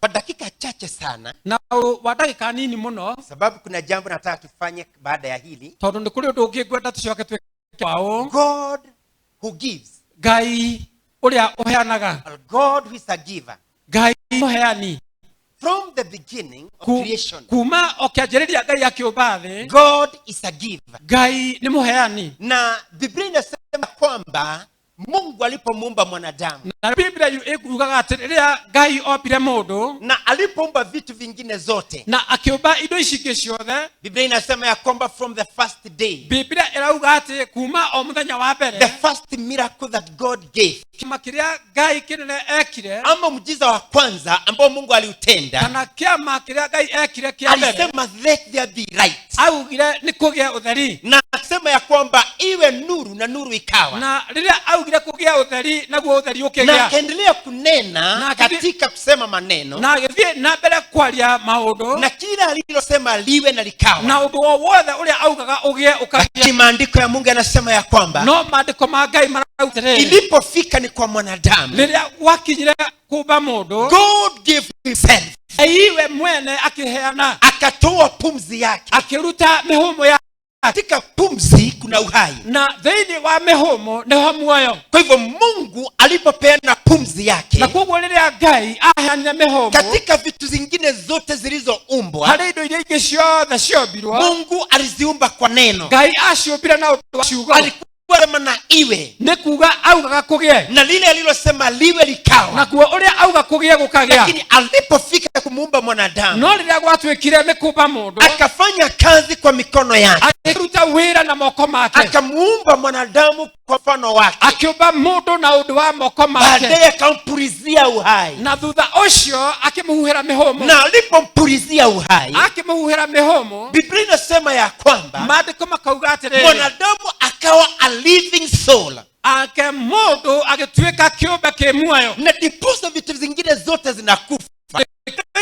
kwa dakika chache sana, na wadagika nini muno, sababu kuna jambo nataka tufanye baada ya hili. tondu ni kuri undu ungigwenda tucoke twao. God who gives, Ngai uria uheanaga, God who is a giver. Ngai muheani. From the beginning of creation, kuma okianjĩrĩria Ngai akiumba thĩ, God is a giver. Ngai ni muheani. Na Biblia inasema kwamba Mungu alipomuumba mwanadamu, na Biblia ikugaga atĩ rĩrĩa Ngai ombire mũndũ na alipoumba vitu vingine zote, na akiumba indo ici ingĩ ciothe, Biblia inasema ya kwamba from the first day, Biblia ĩrauga atĩ kuma o mũthenya wa mbere, the first miracle that God gave, kĩama kĩrĩa Ngai kĩnene ekire, ama muujiza wa kwanza ambao Mungu aliutenda, kana kĩama kĩrĩa Ngai ekire kĩa mbere, alisema let there be light. augire nĩ kũgĩe ũtheri, Na akasema ya kwamba iwe nuru, na nuru ikawa. na rĩrĩa augire kũgĩa ũtheri, naguo ũtheri Na ũkĩgĩa, akaendelea kunena Na katika kusema maneno, na agĩthiĩ na mbere kwaria maũndũ, na kila alilosema liwe na likawa. na ũndũ o wothe ũrĩa augaga ũgĩe ũkagĩa. Lakini maandiko ya Mungu yanasema ya kwamba No maandĩko ma Ngai marauga atĩrĩrĩ, ilipofika ni kwa mwanadamu, rĩrĩa wakinyire kumba mũndũ, God gave himself, iwe mwene akiheana, akatoa pumzi yake. akiruta mĩhũmũ ya, Katika pumzi kuna uhai, na thĩinĩ wa mĩhũmũ nĩho muoyo. kwa hivyo Mungu alipopeana pumzi yake, Na koguo rĩrĩa Ngai aheanire mĩhũmũ katika vitu zingine zote zilizoumbwa, harĩ indo iria ingĩ ciothe ciombirwo, Mungu aliziumba kwa neno. Ngai aciũmbire na ũndũ wa ciugo. Alikuwa sema na iwe, Nĩ kuuga augaga kũgĩe, na lile alilosema liwe likawa. nakuo ũrĩa auga kũgĩe gũkagĩa. Lakini alipofika kumuumba mwanadamu, No rĩrĩa gwatuĩkire nĩ kumba mũndũ, akafanya kazi kwa mikono yake, akĩruta wĩra na moko make, akamuumba mwanadamu kwa mfano wake, akĩũmba mũndũ na ũndũ wa moko make, baadaye akampulizia uhai. na thutha ũcio akĩmũhuhĩra mĩhũmũ. Na alipompulizia uhai, akĩmũhuhĩra mĩhũmũ, Biblia inasema ya kwamba maandĩko makauga atĩrĩrĩ, mwanadamu akawa a living soul, ake mũndũ agĩtuĩka kĩũmbe kĩ muoyo, na ndiposa vitu zingine zote zinakufa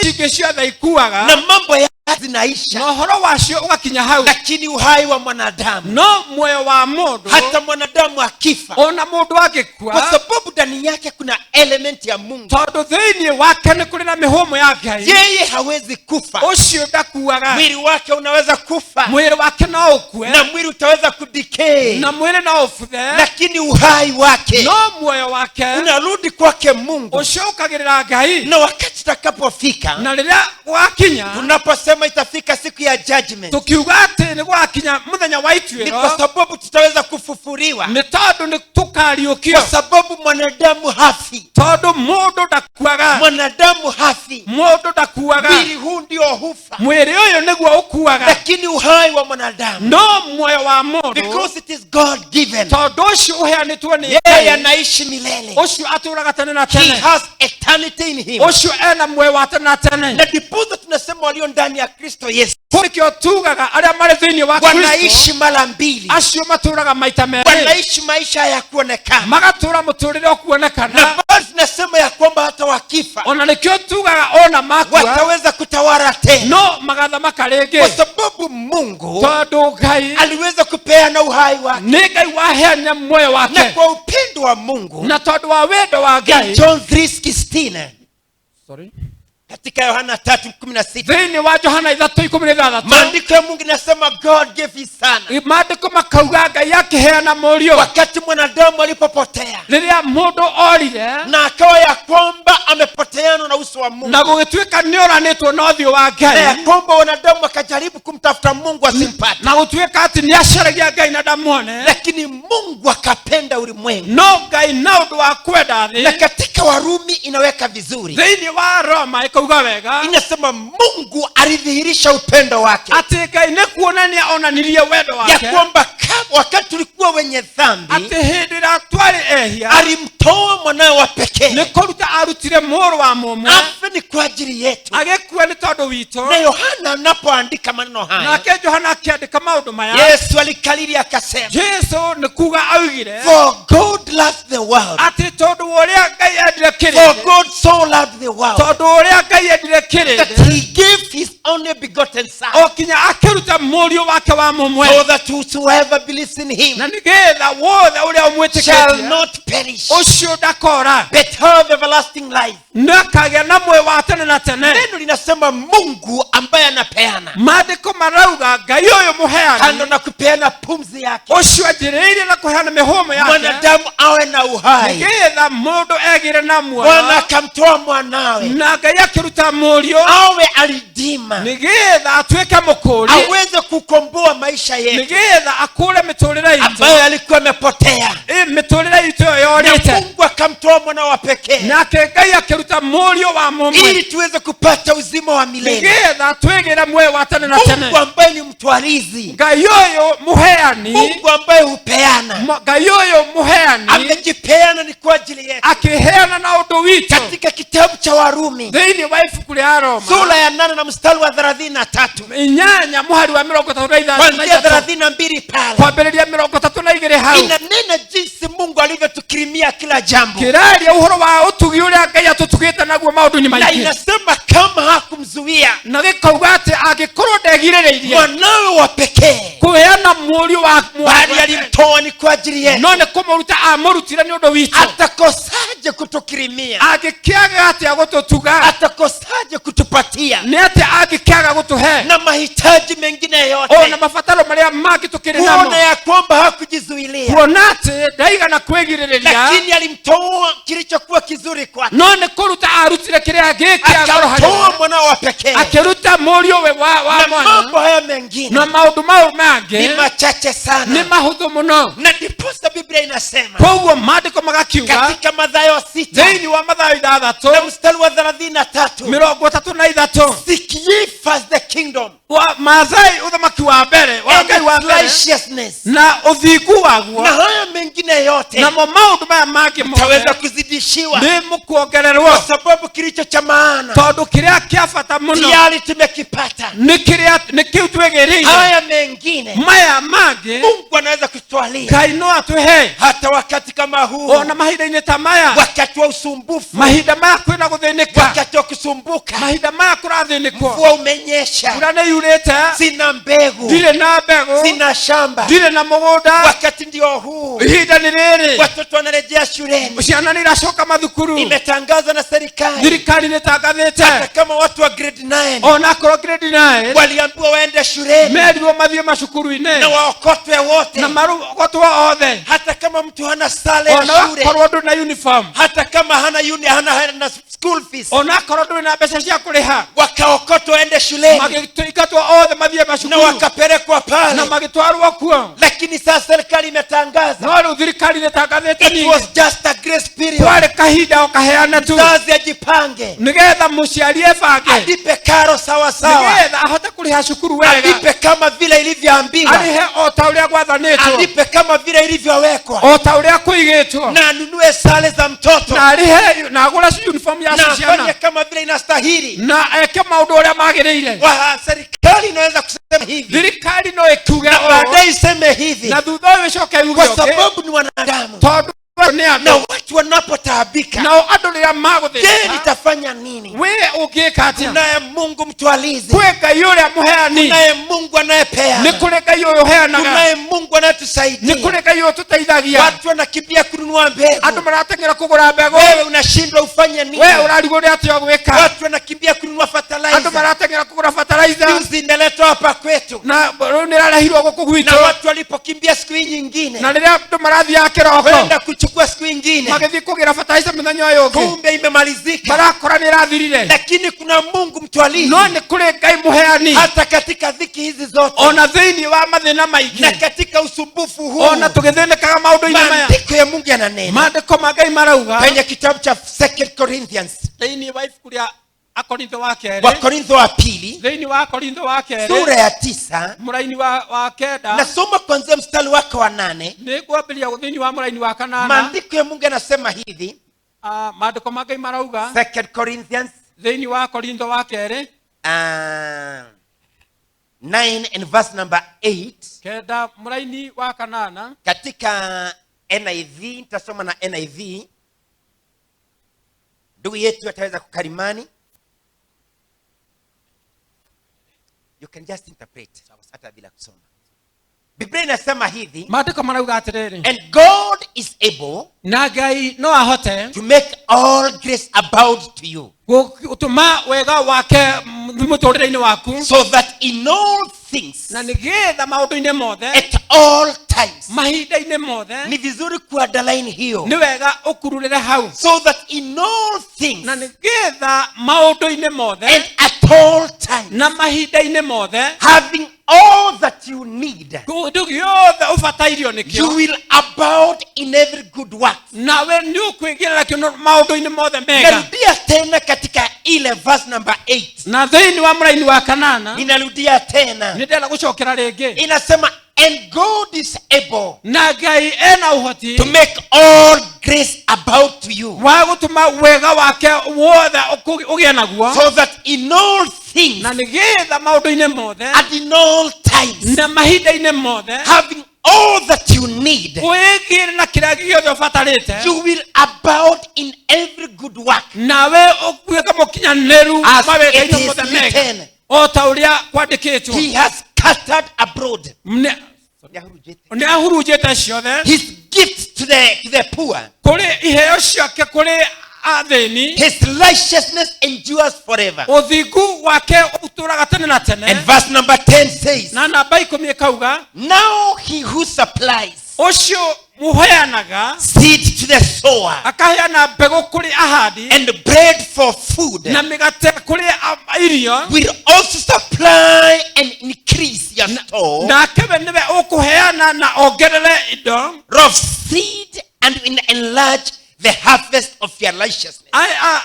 ingĩ ciothe ikuaga, na mambo yake zinaisha, na ũhoro wacio ũgakinya hau, lakini uhai wa mwanadamu, no muoyo wa mũndũ, hata mwanadamu akifa, ona mũndũ kwa agĩkua, sababu ndani yake kuna element ya Mungu, tondũ thĩinĩ wake nĩ kũrĩ na mĩhũmũ ya Ngai, yeye hawezi kufa. ũcio ndakuaga. Mwili wake unaweza kufa, Mwĩrĩ wake no ũkue, na mwili utaweza kudecay, na mwĩrĩ no ũbuthe, lakini uhai wake no muoyo wake unarudi kwake Mungu. ũcokagĩrĩra Ngai. Na wakati utakapofika, Na rĩrĩa wakinya, tunaposema itafika siku ya judgment, tukiuga atĩ nĩ gwakinya mũthenya wa ni kwa ituĩro, sababu tutaweza kufufuriwa, nĩ tondũ nĩ tũkariũkio, kwa sababu mwanadamu hafi, tondũ mũndũ ndakuaga, mwanadamu hafi, mũndũ ndakuaga, mwili huu ndio hufa, mwĩrĩ ũyũ nĩguo ũkuaga, lakini uhai wa mwanadamu, no muoyo wa mũndũ, because it is God given, tondũ ũcio ũheanĩtwo nĩ yeye Ngai, anaishi milele, ũcio atũũraga tene na he tene, has eternity in him. ũcio ena muoyo wa tene na tene. Na ndiposa tunasema walio ndani ya Kristo Yesu Nĩkĩo tugaga arĩa marĩ thĩinĩ wa Kristo, wanaishi mara mbili, acio matũũraga maita merĩ, wanaishi maisha ya kuonekana, magatũũra mũtũũrĩre na ũkuonekana. bado tunasema ya kwamba hata wakifa Ona nĩkĩo tugaga ona makua, wataweza kutawala tena, no magathamaka kwa rĩngĩ, sababu Mungu tondũ Ngai aliweza kupeana uhai wake, nĩ Ngai waheanire muoyo na wake, kwa upendo wa Mungu. na tondũ wa wendo wa In Ngai, John 3:16, sorry, katika Yohana 3:16, thĩinĩ wa Johana 3:16, maandiko ya Mungu inasema God gave his son. maandĩko makauga Ngai akĩheana mũriũ Wakati mwanadamu alipopotea rĩrĩa mũndũ orire, na akawa ya kwamba amepoteana na uso wa Mungu, na gũgĩtuĩka nĩ ũranĩtwo na ũthiũ wa na ya Ngai, kwamba wanadamu wakajaribu kumtafuta Mungu asimpate, na gũtuĩka atĩ nĩ acaragia Ngai na ndamuone, lakini Mungu akapenda ulimwengu. no Ngai na ũndũ wa kwenda Na thĩ, katika Warumi inaweka vizuri, thĩinĩ wa Roma ĩkauga wega inasema Mungu alidhihirisha upendo wake, atĩ Ngai nĩ kuonania onanirie wendo ya wake, kwamba wakati tulikuwa wenye dhambi atĩ hĩndĩ ĩrĩa twarĩ ehia alimtoa mwanawe wa pekee nĩ kũruta arutire mũrũ wa mũmwe, afe ni kwa ajili yetu. agĩkua nĩ tondũ witũ. Na Yohana anapoandika maneno haya, Nake Johana akĩandĩka maũndũ maya, Yesu alikariri akasema, Jesu nĩ kuga augire for God loved the world, atĩ tondũ ũrĩa Ngai endire for kĩrĩndĩ, God so loved the world tondũ ũrĩa Ngai endire that kĩrĩndĩ, he gave gave his only begotten son, okinya akiruta murio wake wa mumwe so that whosoever believes in him na nigetha wothe uria shall umwitikitie not perish, ucio ndakora but have everlasting life. ndakagĩa na muoyo wa tene na tene. Neno linasema Mungu ambaye anapeana, maandĩko marauga Ngai ũyũ mũheani kando na kupeana pumzi yake, ũcio anjĩrĩirie na kũheana mĩhũmũ yake mwanadamu awe na uhai. nĩgetha mũndũ egĩre na Bwana muoyo, akamtoa mwanawe na Ngai akĩruta mũriũ awe alidima, nĩgetha atuĩke mũkũũri, aweze kukomboa maisha yetu nĩgetha akũũre mĩtũũrĩre itũ ambayo yalikuwa yamepotea. mĩtũũrĩre itũ ĩyo Na yorĩte. Mungu akamtoa mwana wa pekee nake Ngai akĩruta mũriũ wa mũmwe ili tuweze kupata uzima wa milele. nĩgetha twĩgĩre muoyo wa tene na tene. Mungu ambaye ni mtwalizi, Ngai ũyũ mũheani, Mungu ambaye hupeana, Ngai ũyũ mũheani amejipeana ni kwa ajili yetu. akĩheana na ũndũ witũ. Katika kitabu cha Warumi thĩinĩ wa ibuku rĩa Aroma sura ya 8 na mstari wa 33 inyanya mũhari wa 33 kuanzia 32 pale kwambĩrĩria 32 hau inanena jinsi Mungu alivyotukirimia kila jambo, kĩraria ũhoro wa ũtugi ũrĩa Ngai atũtugĩte naguo maũndũ-inĩ na maingĩ, inasema kama hakumzuia na gĩkauga atĩ angĩkorwo ndegirĩrĩirie mwanawe wa pekee kũheana mũriũ wa bali alimtoa ni kwa ajili yetu, no nĩ kũmũruta amũrutire nĩ ũndũ witũ, atakosaje kutukirimia? angĩkĩaga atĩa gũtũtuga, Atakosaje kutupatia nĩ atĩ angĩkĩaga gũtũhe na mahitaji mengine ona yote? mabataro marĩa mangĩ tũkĩrĩ namo, Kuona ya kwamba hakujizuilia, kuona atĩ ndaigana kwĩgirĩrĩria, lakini alimtoa kilichokuwa kizuri kwake, no nĩ kũruta arutire kĩrĩa gĩkĩa goro akamtoa harĩ mwana wa pekee. akĩruta mũriũ we wa Na mwana, mambo haya mengine na maũndũ mau ni mangĩ machache nĩ sana, mahũthũ mũno. na ndiposa Biblia inasema Koguo maandĩko magakiuga katika Mathayo 6 thĩinĩ wa Mathayo na 6 mstari wa 33, 33 seek ye first the kingdom wa Maathai ũthamaki wa mbere wa and Ngai wa its mbere righteousness, na ũthingu waguo, na haya mengine yote namo maũndũ maya mangĩ taweza mothe kuzidishiwa, nĩ mũkuongererwo, kwa sababu kilicho cha maana tondũ kĩrĩa kĩa bata mũno tayari tumekipata. nĩ kĩu twĩgĩrĩire. Haya mengine Maya mangĩ Mungu anaweza kutwalia Ngai no atũhe hata wakati kama huu, ona mahinda-inĩ ta maya, wakati wa usumbufu, mahinda maya kwĩna gũthĩnĩka, wakati wa kusumbuka, mahinda maya kũrathĩnĩkwo, mvua umenyesha, mbura nĩ yurĩte, sina mbegu, ndirĩ na mbegũ, sina shamba, ndirĩ na mũgũnda, wakati ndio huu, ihinda nĩ rĩrĩ, watoto wanarejea shuleni, ciana nĩ iracoka mathukuru, imetangazwa na serikali thirikari nĩ ĩtangathĩte hata kama watu wa grade 9 ona akorwo grade 9 waliambiwa waende shuleni merirwo mathiĩ macukuru-inĩ na waokotwe wote, na marogotwo othe, hata kama mtu hana sare ya ona shule, wakorwo ndũrĩ na uniform, hata kama hana school fees, ona akorwo ndũrĩ na mbeca cia kũrĩha, wakaokotwa waende shuleni magĩingatwo othe mathiĩ na macukuru wakapelekwa na pale. magĩtwarwo kuo. Lakini sasa serikali imetangaza No rĩu thirikari nĩ ĩtangathĩte it ningĩ was just a grace period, kwarĩ kahinda o kaheane tu mzazi ajipange, nĩgetha mũciari ebange, alipe karo sawa sawa, nĩgetha ahote kũrĩha cukuru wega, alipe kama vile ilivyoambiwa, arĩhe o ta ũrĩa gwathanĩtwo, alipe kama vile ilivyowekwa, o ta ũrĩa kũigĩtwo, na anunue sare za mtoto, na arĩhe na agũre uniform ya na afanye ciana, kama vile inastahili. na eke maũndũ ũrĩa magĩrĩire. Serikali inaweza kusema hivi Thirikari no ĩkiuge na ũũ, baadaye iseme hivi, na thutha ũyũ ĩcoke yuge kwa ũngĩ, sababu ni wanadamu tondũ nĩ na andũ, watu wanapotaabika, nao andũ rĩrĩa je, magũthĩnĩka, nitafanya nini? we ũngĩka atĩa? Kunaye Mungu mtwalizi, kwĩ Ngai ũrĩa mũheani, kunaye Mungu nĩ anayepeana, kũrĩ Ngai ũyũ ũheanaga, kunaye Mungu nĩ anayetusaidia. kũrĩ Ngai ũyũ ũtũteithagia. Watu wanakimbia kununua mbegu, Andũ marateng'era kũgũra mbegũ, wewe unashindwa ufanye nini? we ũrarigwo nĩ atĩa ũgwĩka. Watu wanakimbia kununua Andũ fertilizer, marateng'era kũgũra fertilizer, juzi imeletwa hapa kwetu, na rĩu nĩ ĩrarehirwo gũkũ na gwitũ, watu walipokimbia siku hii nyingine na rĩrĩa andũ marathiaga kĩroko kwenda kuchukua siku ingine, magĩthiĩ kũgĩra fertilizer mũthenya ũyũ ũngĩ, kumbe imemalizika. marakora nĩ ĩrathirire. Lakini kuna Mungu mtwalizi, No nĩ kũrĩ Ngai mũheani, hata katika dhiki hizi zote ona thĩinĩ wa mathĩna na maingĩ, katika usumbufu huu, ona tũgĩthĩnĩkaga maũndũ-inĩ maya, maandiko ya Mungu yananena maandĩko ma Ngai marauga kwenye kitabu cha 2 Corinthians, thĩinĩ wa ibuku rĩa Akorintho wa wa kerĩ, Korintho wa pili thĩinĩ wa Akorintho wa sura kerĩ ya 9, mũraini wa kenda, nasoma kuanzia mstari wake wa 8. nĩ ngwambĩrĩria thĩinĩ wa mũraini wa kanana. Maandiko ya Mungu yanasema hivi, Maandĩko ma Ngai marauga 2 Corinthians thĩinĩ wa Akorintho wa kerĩ 9 and verse number 8. kenda mũraini wa kanana, Katika NIV nitasoma na NIV. Ndugu yetu ataweza kukarimani. You can just interpret hata bila kusoma. Biblia inasema hivi, maandiko marauga atiriri, and God is able na Ngai no ahote to make all grace abound to you, gutuma wega wake muturire-ini waku, so that in all things, na nigetha maundu-ini mothe at all times. mahinda-ini mothe Ni vizuri kuunderline hiyo, ni wega ukururire hau, so that in all things na nigetha maundu-ini mothe and at all times, na mahinda-ini mothe having all that you need, kundu giothe ubatairio nikio, you will abound in every good work. nawe ni ukwigirira kio maundu-ini mothe mega. Narudia tena katika ile verse number 8. Na thiini wa muraini wa kanana Ninarudia tena, nindenda gucokera ringi, inasema and God is able na Ngai ena uhoti to make all grace abound to you, wa gutuma wega wake wothe ugie naguo, so that in all things na nigetha maundu-ini mothe and in all times, na mahinda-ini mothe having all that you need, kwigirira kiria giothe ubatarite, you will abound in every good work, nawe ukuika mukinyaniru as mawega-ini it is mothe mega, written, o ta uria kwandikitwo. he has scattered abroad Ni ahurunjite ciothe his gifts to the poor, kuri iheo ciake kuri athĩni, his righteousness endures forever. uthingu wake uturaga tene na tene. And verse number 10 says, Na namba 10 ikauga, now he who supplies ucio muheanaga seed to the sower akaheana mbegu kuri ahandi and bread for food na migate kuri irio, will also supply and increase your store nake we niwe ukuheana na ongerere indo of seed and will enlarge the harvest of your righteousness.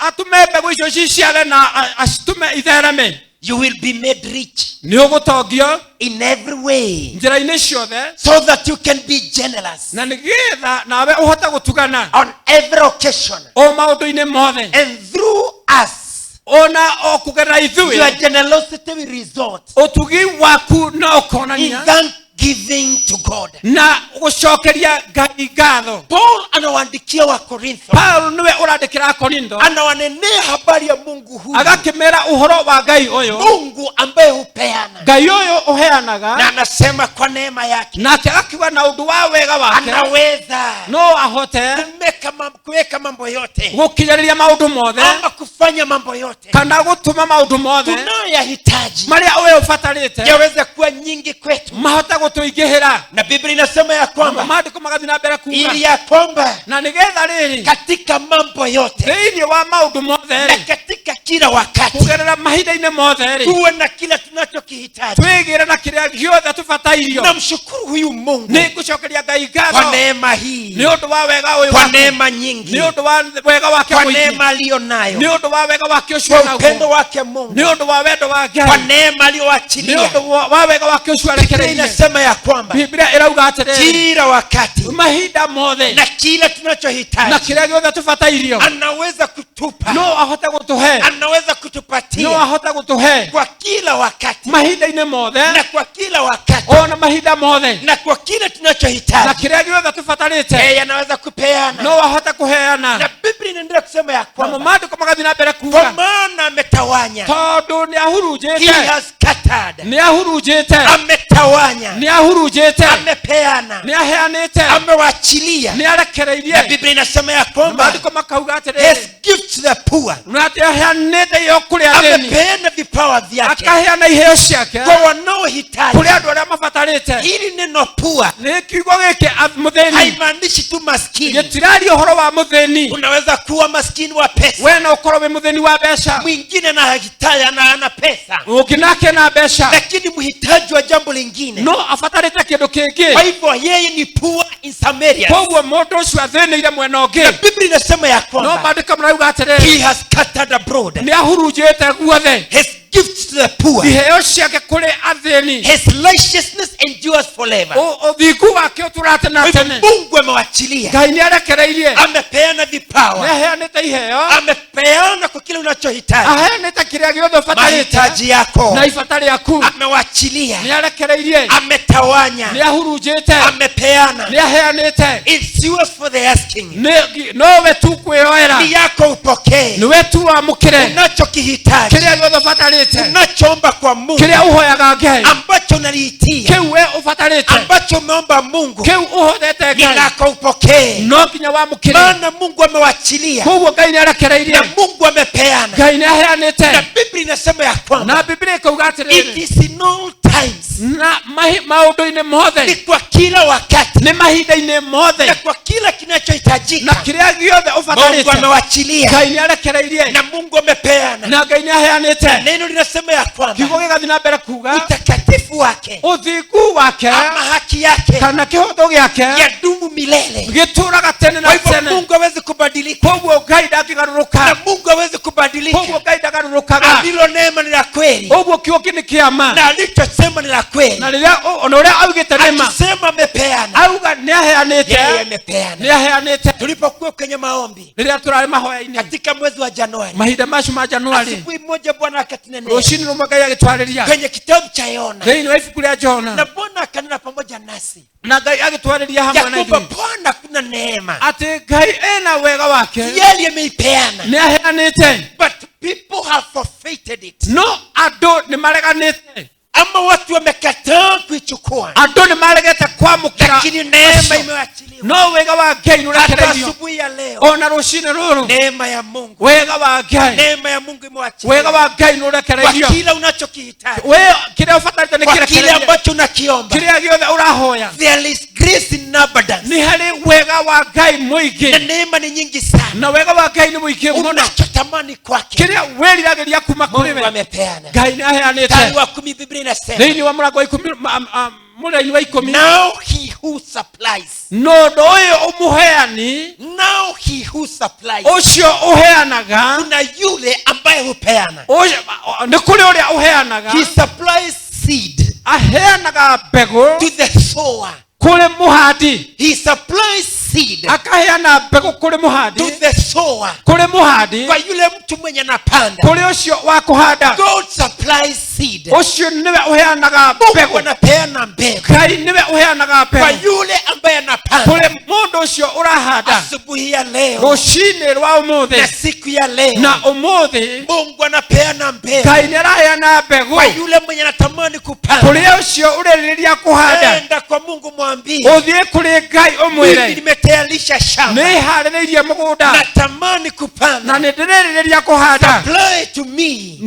atume mbegu icio ciciare na acitume ithereme. You will be made rich Ni ugutongio in every way, njira-ini ciothe, so that you can be generous na nigetha nawe uhote gutugana on every occasion, o maundu-ini mothe, and through us ona o kugerera ithui your generosity will result utugi waku na in ukonania thanksgiving to God. na gucokeria Ngai ngatho. Paul anawaandikia wa Korintho, Paulo niwe urandikira Korintho, anawanenea habari ya Mungu huyu, agakimera uhoro wa Ngai uyu, Mungu ambaye hupeana, Ngai uyu uheanaga, na anasema kwa neema yake nake akiwa na undu wa wega wake anaweza no ahote kuweka mambo yote gukinyariria maundu mothe ama kufanya mambo yote kana gutuma maundu mothe tunayoyahitaji maria uwe ubatarite yaweza kuwa nyingi kwetu. mahote gutuingihira. Na Biblia inasema ya kwamba maandiko magathi na mbere kuuga, ili ya kwamba na nigetha riri katika mambo yote thiini wa maundu mothe na katika kila wakati kugerera mahinda-ini mothe ri tuwe na kila tunachokihitaji. twigire na kiria giothe tubatairio. Namshukuru huyu Mungu Ni gucokeria Ngai kwa ngatho neema hii, ni undu wa wega uyu kwa wake, neema nyingi, ni undu wa wega wake kwa mwingi, neema aliyo nayo, ni undu wa wega wake ucio kwa upendo naguo, wake Mungu, ni undu wa wendo wa kwa Ngai, neema ni aliyoachilia. undu wa wega wake ucio Biblia arekereirie. inasema ya kwamba Biblia irauga atiriri, kila wakati mahinda mothe na kila na tunachohitaji kiria giothe tubatairio anaweza kutupa, no ahote gutuhe, anaweza no kutupatia ahote gutuhe kwa kila wakati mahinda-ini mothe na kwa kila wakati ona mahinda mothe na kwa kila na tunachohitaji, kiria giothe tubatarite yeye anaweza kupeana. no ahote kuheana. Na Biblia inaendelea kusema ya Na kwamba maandiko magathi na mbere kwa kuuga, maana ametawanya, tondu ni he ahurunjite, has scattered, ni ahurunjite, ametawanya, ni ahurunjite, amepeana, ni aheanite, amewachilia. ni Na arekereirie. Biblia inasema ya kwamba Maandiko makauga he atiriri, has given to the poor, nati aheanite iyo kuri athĩni, amepeana vipawa vyake akaheana iheo ciake kwa wanaohitaji. kuri andu aria mabatarite. Hili neno poor Ni kiugo giki muthĩni haimaanishi tu maskini. gĩtirari ũhoro wa mũthĩni, Unaweza kuwa maskini wa pesa, we no ũkorwo wĩ mũthĩni wa mbeca, mwingine anahitaji ana pesa, ũngĩ nake na mbeca lakini mhitaji wa jambo lingine. no abatarĩte kĩndũ Kwa kĩngĩ, hivyo yeye ni poor in some areas. koguo mũndũ ũcio athĩnĩire mwena Na ũngĩ. Biblia inasema ya No kwamba maandĩko marauga atĩrĩrĩ, he has scattered abroad, nĩ ahurunjĩte guothe his gifts to the poor, iheo ciake kũrĩ athĩni, his righteousness endures forever. ũthingu wake ũtũrate na Kwa hivyo tene. Mungu amewachilia, Ngai nĩ arekereirie, amepeana nĩ vipawa, aheanĩte iheo, amepeana kwa kile unachohitaji, aheanĩte kĩrĩa gĩothe ũbatarĩte mahitaji yako na ibata rĩaku, amewachilia, nĩ arekereirie, ametawanya, nĩ ahurunjĩte, amepeana. nĩ aheanĩte. It's yours for the asking. Nowe tu kwĩyoera, Ni yako upokee niwe tu wamũkĩre unachokihitaji. kĩrĩa gĩothe ũbatarĩte. ubatarite unachoomba kwa Mungu kiria uhoyaga Ngai ambacho unaliitia kiu we ubatarite ambacho umeomba Mungu kiu uhothete Ngai ninako upokee no kinya wa mukire maana Mungu amewachilia koguo Ngai ni arekereirie na Mungu amepeana Ngai ni aheanite na Biblia inasema ya kwamba na Biblia ikauga it atiriri is in all times na maundu-ini ni mothe kwa kila wakati ni mahinda-ini mothe na kwa kila kinachohitajika na kiria giothe Mungu ubatarite amewachilia Ngai ni arekereirie na Mungu amepeana na Ngai ni aheanite neno linasema ya kwamba kiugo gigathi na mbere kuga utakatifu wake uthingu wake ama haki yake kana kihotho giake yadumu milele gituraga tene kwa na hivyo tene Mungu hawezi kubadilika koguo Ngai ndakigaruruka na Mungu hawezi kubadilika koguo Ngai ndagarurukaga alilo neema ni la kweli koguo kiugo kini kiama na alichosema ni la kweli na riria ona uria augite nima akisema amepeana auga ni aheanite yeye amepeana ni aheanite tulipokuwa kwenye maombi riria turari mahoya-ini katika mwezi wa Januari mahinda macio ma Januari asubuhi moja Bwana akatunenea rucini rumwe Ngai agitwarĩria kwenye kitabu cha Yona thĩinĩ wa ibuku rĩa Jona na Bwana akanena pamoja nasi na Ngai agĩtwarĩria ya hamwe na kwamba ithuĩ Bwana kuna neema atĩ Ngai ena wega wake yeye ameipeana nĩ aheanĩte but people have forfeited it no andũ nĩ mareganĩte ama watu wamekataa kuichukua andũ nĩ maregete kwamũkĩra lakini neema imewachiliwa no wega wa Ngai nĩ hata ũrekereirio asubuhi ya leo ona rũcinĩ rũrũ neema ya Mungu wega wa Ngai neema ya Mungu imewachiliwa wega wa Ngai nĩ kwa ũrekereirio kila unachokihitaji we kĩrĩa ũbatarĩte nĩ kwa kile kĩrekereirie ambacho unakiomba kĩrĩa gĩothe ũrahoya there is grace in abundance nĩ harĩ wega wa Ngai na mũingĩ neema ni nyingi sana na wega wa Ngai nĩ mũingĩ mũno unachotamani kwake kĩrĩa wĩriragĩria kuma kũrĩ Mungu we amepeana Ngai nĩ aheanĩte mstari wa 10 Biblia inasema thĩinĩ wa mũrango wa ikũmi mũraini wa ikũmi now he who supplies nondũ ũyũ ũmũheani now he who supplies ũcio ũheanaga kuna yule ambaye hupeana nĩ kũrĩ ũrĩa ũheanaga he supplies seed aheanaga mbegũ to the sower kũrĩ mũhandi he supplies seed akaheana mbegũ kũrĩ to mũhandi the sower kũrĩ mũhandi kwa yule mtu mwenye anapanda kũrĩ ũcio wa kũhanda God supplies seed ũcio nĩwe ũheanaga Mungu mbegũ anapeana mbegu Ngai nĩwe ũheanaga kwa mbegũ yule ambaye anapanda kũrĩ mũndũ ũcio ũrahanda asubuhi ya leo rũcinĩ rwa na ũmũthĩ siku ya leo na ũmũthĩ Mungu anapeana mbegu Ngai nĩ araheana mbegũ kwa yule mwenye anatamani kupanda kũrĩ ũcio ũrĩrĩria kũhanda enda kwa Mungu mwambie ũthiĩ kũrĩ Ngai mimi ũmwĩre nimetayarisha shamba nĩ harĩrĩirie mũgũnda natamani na kupanda nĩ ndĩrĩrĩria kũhanda supply to me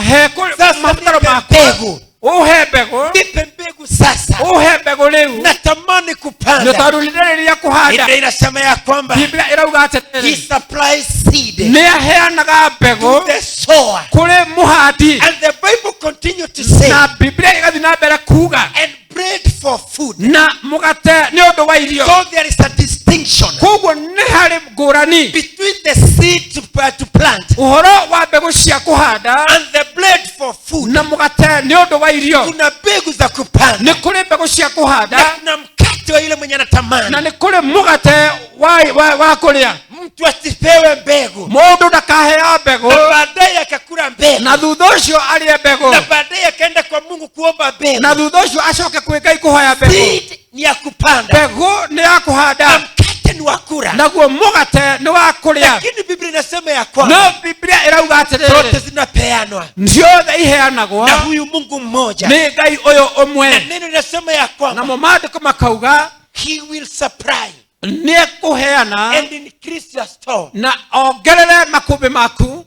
he Sasa mabataro nipe maku mbegu. ũhe mbegũ nipe mbegu sasa ũhe mbegũ rĩu natamani nĩ kupanda tondũ nĩ ndĩrĩrĩria kũhanda Biblia inasema ya kwamba Biblia ĩrauga he atĩrĩrĩ supplies seed nĩ aheanaga to mbegũ the sower kũrĩ mũhandi and the Bible continue to say na Biblia ĩgathiĩ na mbere kuga and bread for food na mũgate nĩ ũndũ wa irio so there is a distinction koguo nĩ harĩ ngũrani between the seed to plant ũhoro wa mbegũ cia kũhanda and the bread for food na mũgate nĩ ũndũ wa irio kuna mbegu za kupanda nĩ kũrĩ mbegũ cia na kũhanda kuna mkate wa yule mwenye na anatamani nĩ kũrĩ mũgate wa kũrĩa mtu asipewe mbegu mũndũ ndakaheo mbegũ na baadaye akakula mbegu na thutha ũcio arĩe mbegũ na baadaye akaenda kwa Mungu kuomba mbegu na thutha ũcio acoke kwĩ Ngai kũhoya mbegũ seed ni ya kupanda mbegũ nĩ ya na kũhanda mkate ni wa kula naguo mũgate nĩ wa kũrĩa lakini Biblia inasema ya kwamba no Biblia ĩrauga zote atĩrĩrĩ zinapeanwa ciothe iheanagwo na huyu Mungu mmoja nĩ Ngai ũyũ na ũmwe neno linasema ya kwamba namo maandĩko makauga he will supply nĩ ekũheana and increase your store na ongerere makũmbĩ maku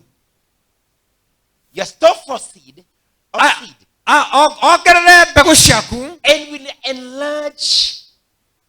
your store for seed of A- seed ongerere mbegũ ciaku and will enlarge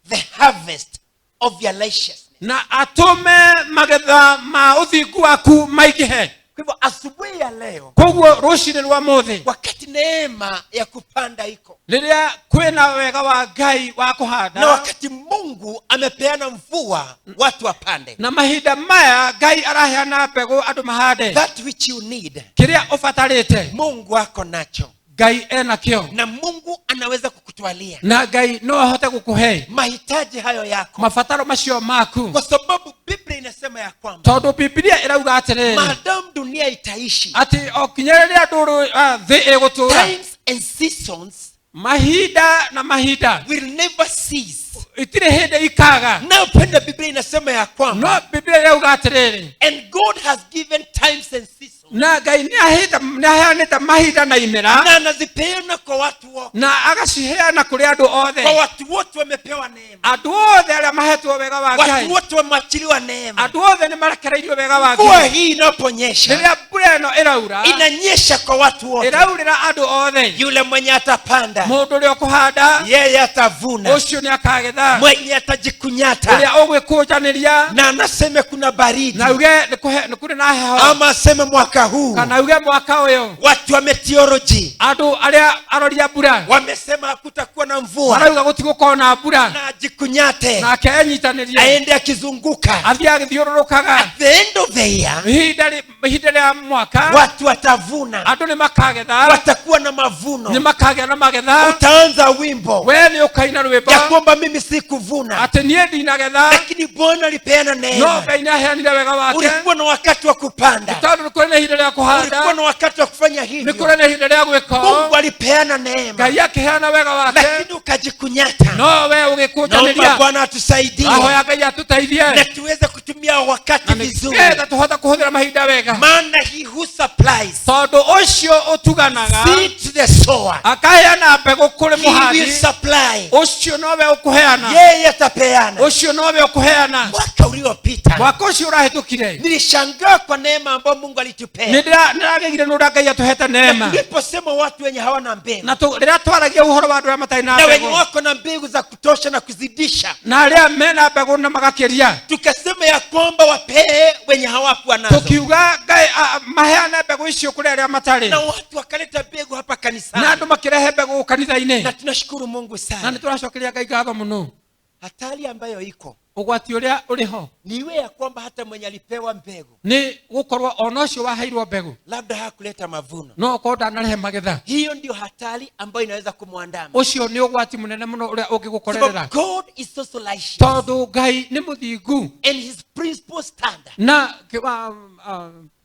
the harvest of your righteousness. na atũme magetha ma ũthingu waku maingĩhe Kwa hivyo asubuhi ya leo koguo rũcinĩ rwa mũthĩ wakati neema ya kupanda iko rĩrĩa kwĩna wega wa Ngai wa na kũhanda wakati Mungu amepeana mvua watu wapande na mahinda maya Ngai araheana mbegũ andũ mahande that which you need kĩrĩa ũbatarĩte Mungu ako nacho Ngai enakĩo na Mungu anaweza kukutwalia na Ngai no ahote gũkũhe mahitaji hayo yako mabataro macio maku kwa sababu Biblia inasema ya kwamba tondũ Biblia ĩrauga atĩrĩrĩ maadamu dunia itaishi atĩ o kinya rĩrĩa ndũrũ thĩ ĩgũtũũra times and seasons mahinda na mahinda will never cease. itirĩ hĩndĩ ikaga Napenda Biblia inasema ya kwamba no Biblia ĩrauga atĩrĩrĩ and God has given times and seasons na Ngai nĩaheanĩte mahinda na imera na anazipeana kwa watu wote, na agaciheana kũrĩ andũ othe. kwa watu wote wamepewa neema, Andũ othe arĩa mahetwo wega wa Ngai, watu wote wameachiliwa neema. andũ othe nĩ marekereirio wega wa Mvua Ngai. hii inaponyesha Rĩrĩa mbura ĩno ĩraura, inanyesha kwa watu wote. ĩraurĩra andũ othe. Yule mwenye atapanda Mũndũ ũrĩa ũkũhanda, yeye atavuna, ũcio nĩ akagetha. mwenye atajikunyata Ũrĩa ũgwĩkũnjanĩria na anaseme kuna baridi na uge nĩ kũrĩ na heho, ama aseme mwaka huu kana uge mwaka ũyũ watu wa meteorology andũ arĩa aroria mbura wamesema hakutakuwa na mvua, marauga gũtigũkorwo na mbura, na ajikunyate nake enyitanĩrie aende akizunguka. athiĩ agĩthiũrũrũkaga. At the end of the year ihinda rĩa mwaka watu watavuna, andũ nĩ makagetha, watakuwa na nĩ mavuno. makagĩa na magetha. Utaanza wimbo We nĩ ũkaina rwĩmbo ya kwamba mimi sikuvuna, atĩ niĩ ndinagetha, lakini Bwana alipeana no neema. Ngai nĩaheanire wega wake. Ulikuwa na wakati wa kupanda, Tondũ nĩ kũrĩ na ihinda rĩa ulikuwa kũhanda, na wakati wa kufanya nĩ hivyo. kũrĩ na ihinda rĩa gwĩka ũũ. Mungu alipeana neema, Ngai akĩheana wega wake, lakini ukajikunyata. no we Naomba ũgĩkũnjanĩria. Bwana atusaidie Ahoya Ngai atũteithie na tuweze kutumia wakati vizuri, nĩgetha tũhote kũhũthĩra mahinda wega, maana he who supplies tondũ ũcio ũtuganaga seed to the sower, akaheana mbegũ kũrĩ he will mũhandi, supply. ũcio nowe ũkũheana, Yeye atapeana. ũcio nowe ũkũheana. Mwaka uliopita Mwaka ũcio ũrahĩtũkire, nilishangaa kwa neema ambayo Mungu alitupea, nĩndagegire nĩ ũrĩa Ngai atũhete na neema. tuliposema watu wenye hawana mbegu Na rĩrĩa twaragia ũhoro wa andũ arĩa matarĩ na na wenye mbegũ wako na mbegu za kutosha na kuzidisha, na arĩa mena mbegũ na magakĩria, tukasema ya kwamba wapee wenye hawakuwa nazo, tũkiuga Ngai maheane mbegũ icio kũrĩ arĩa matarĩ, na watu wakaleta mbegu hapa na kanisani, andũ makĩrehe mbegũ kanitha-inĩ, na tunashukuru Mungu na sana. nĩ tũracokeria Ngai ngatho mũno. Hatari ambayo iko Ũgwati ũrĩa ũrĩ ho ni iwe ya kwamba hata mwenye alipewa mbegu nĩ gũkorwo ona ũcio waheirwo mbegũ labda hakuleta mavuno. no ũkorwo ndanarehe magetha. Hiyo ndio hatari ambayo inaweza kumwandama, Ũcio nĩ ũgwati mũnene mũno ũrĩa ũngĩgũkorerera, sababu God is so salacious tondũ Ngai nĩ mũthingu and his principle standard, na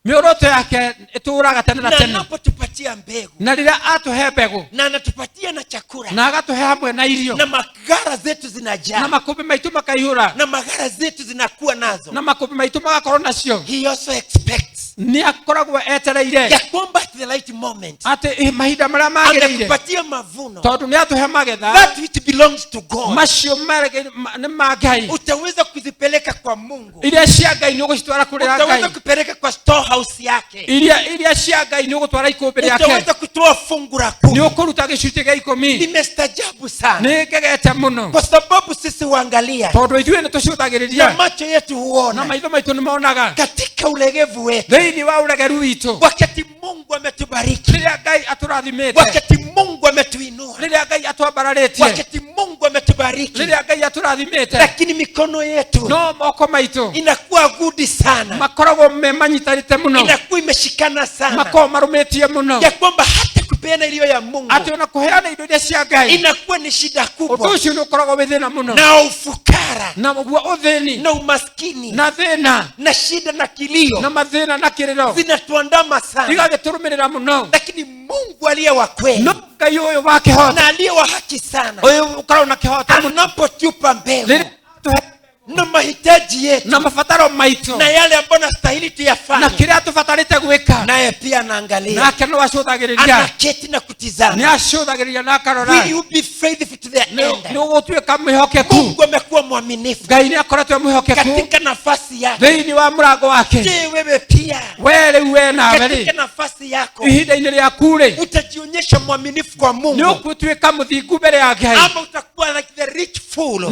mĩoroto yake ĩtũũraga tene na na tene. anapotupatia mbegu Na rĩrĩa atũhe mbegũ na anatupatia na chakula na agatũhe hamwe na irio, na magara zetu na zinajaa makũmbĩ maitũ makaihũra, na magara zetu zinakuwa nazo, na makũmbĩ maitũ magakorwo nacio, he also expects nĩ akoragwo etereire ya kwamba at the right moment atĩ mahinda marĩa magĩrĩire, anatupatia mavuno tondũ nĩ atũhe magetha that which belongs to God. macio nĩ ma Ngai. Utaweza kuzipeleka kwa Mungu, Iria cia Ngai nĩ ũgũcitwara kũrĩ utaweza Ngai, kupeleka kwa storehouse yake, iria cia Ngai nĩ ũgũtwara ikũmbĩ rĩake, utaweza kutoa fungu la nĩ 10. ũkũruta gĩcunjĩ gĩa 10. Nimestajabu sana Nĩ ngegete mũno, kwa sababu sisi huangalia tondũ ithuĩ nĩ na tũcũthagĩrĩria macho yetu na huona maitho maitũ nĩ monaga katika ulegevu wetu, thĩinĩ wa ũregeru witũ, wakati Mungu ametubariki, rĩrĩa Ngai atũrathimĩte, wakati Mungu ametuinua, rĩrĩa Ngai atwambararĩtie, wakati Mungu ametubariki, rĩrĩa Ngai atũrathimĩte, lakini mikono yetu no moko maitũ inakuwa gudi sana, makoragwo manyitarĩte mũno, inakuwa imeshikana sana, makoragwo marũmĩtie mũno, ya kwamba hata kupeana iliyo ya Mungu atĩ ona kũheana indo iria cia Ngai, inakuwa ni shida ũndũ kubwa, ũcio nĩ ũkoragwo wĩ thĩna mũno, na ufukara na ũguo ũthĩni na umaskini na thĩna na shida na kilio na mathĩna na kĩrĩro zinatuandama sana, igagĩtũrũmĩrĩra mũno. lakini Mungu aliye wa kweli No Ngai ũyũ wa kĩhooto, na aliye wa haki sana, ũyũ ũkoragwo na kĩhooto mũno, anapotupa mbegu rĩrĩa atũhe na mahitaji yetu na mabataro maitũ na yale ambayo nastahili na tuyafanye, kĩrĩa tũbatarĩte gwĩka, naye pia anaangalia, nake no acũthagĩrĩria, anaketi na nĩ kutizama, acũthagĩrĩria na akarora, will you be faithful to the nĩ end? ũgũtuĩka mwĩhokeku. Mungu amekuwa mwaminifu Ngai nĩ akoretwo mwĩhokeku katika nafasi yake. thĩinĩ wa mũrango wake. Je, wewe pia We rĩu we nawe katika rĩ, nafasi yako ihinda-inĩ rĩaku rĩ, utajionyesha mwaminifu kwa nĩ Mungu, ũgũtuĩka mũthingu mbere ya Ngai, ama utakuwa like the rich fool